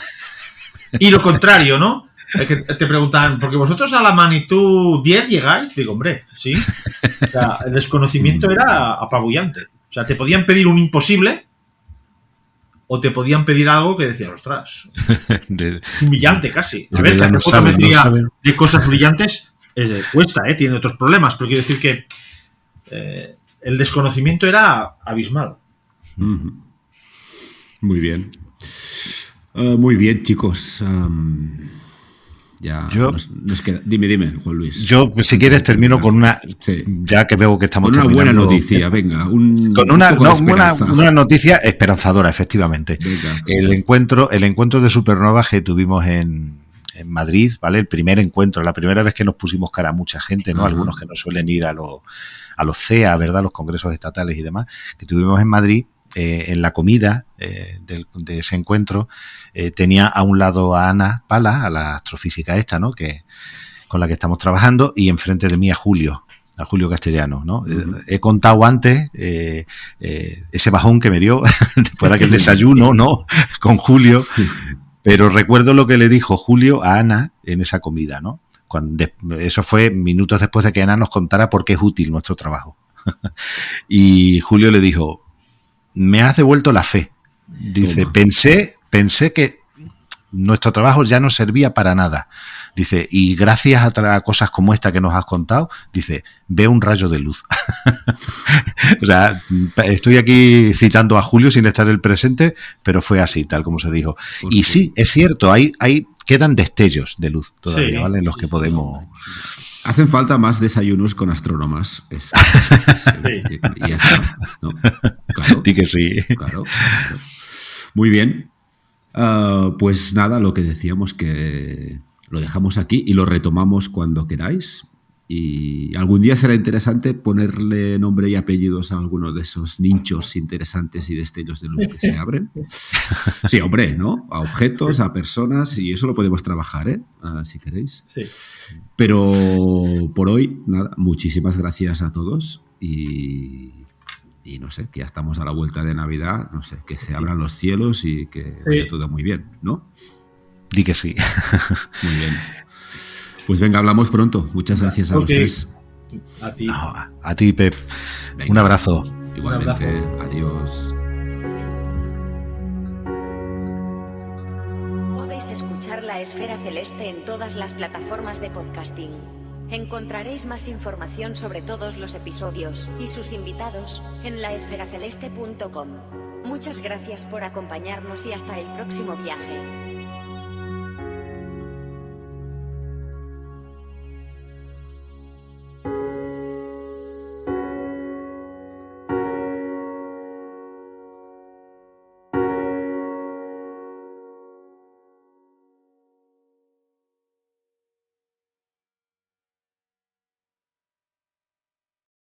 Y lo contrario, ¿no? Es que te preguntaban, ¿porque vosotros a la magnitud 10 llegáis? Digo, hombre, sí. O sea, el desconocimiento era apabullante. O sea, te podían pedir un imposible o te podían pedir algo que decías, ostras, humillante casi. A ver, que hacer fotometría de cosas brillantes cuesta, tiene otros problemas, pero quiero decir que el desconocimiento era abismal. Muy bien. Muy bien, chicos. Ya nos queda. Dime, Juan Luis. Yo, si quieres, termino con una. Sí. Ya que veo que estamos con una buena noticia, venga. Con una noticia esperanzadora, efectivamente. Venga. El encuentro de supernovas que tuvimos en Madrid, ¿vale? El primer encuentro, la primera vez que nos pusimos cara a mucha gente, ¿no? Algunos que no suelen ir a los CEA, ¿verdad? Los congresos estatales y demás, que tuvimos en Madrid. en la comida de ese encuentro tenía a un lado a Ana Pala, a la astrofísica esta, ¿no? Con la que estamos trabajando, y enfrente de mí a Julio Castellano, ¿no? He contado antes ese bajón que me dio después de aquel desayuno, ¿no? Con Julio, pero recuerdo lo que le dijo Julio a Ana en esa comida, ¿no? Eso fue minutos después de que Ana nos contara por qué es útil nuestro trabajo. Y Julio le dijo: me has devuelto la fe. Dice, pensé que nuestro trabajo ya no servía para nada. Dice, y gracias a cosas como esta que nos has contado, dice, veo un rayo de luz. O sea, estoy aquí citando a Julio sin estar el presente, pero fue así, tal como se dijo. Y sí, es cierto, quedan destellos de luz todavía, ¿vale? En los que podemos... Hacen falta más desayunos con astrónomas. Y ya está, ¿no? Claro. Di que sí. Claro. Muy bien. Pues nada, lo que decíamos, que lo dejamos aquí y lo retomamos cuando queráis. Y algún día será interesante ponerle nombre y apellidos a alguno de esos nichos interesantes y destellos de luz que se abren. Sí, hombre, ¿no? A objetos, a personas, y eso lo podemos trabajar, si queréis. Sí. Pero por hoy, nada, muchísimas gracias a todos y no sé, que ya estamos a la vuelta de Navidad, no sé, que se abran los cielos y que vaya todo muy bien, ¿no? Di que sí. Muy bien. Pues venga, hablamos pronto. Muchas gracias a los tres. A ti. No, a ti, Pep. Venga. Un abrazo. Igualmente. Un abrazo. Adiós. Podéis escuchar La Esfera Celeste en todas las plataformas de podcasting. Encontraréis más información sobre todos los episodios y sus invitados en laesferaceleste.com. Muchas gracias por acompañarnos y hasta el próximo viaje.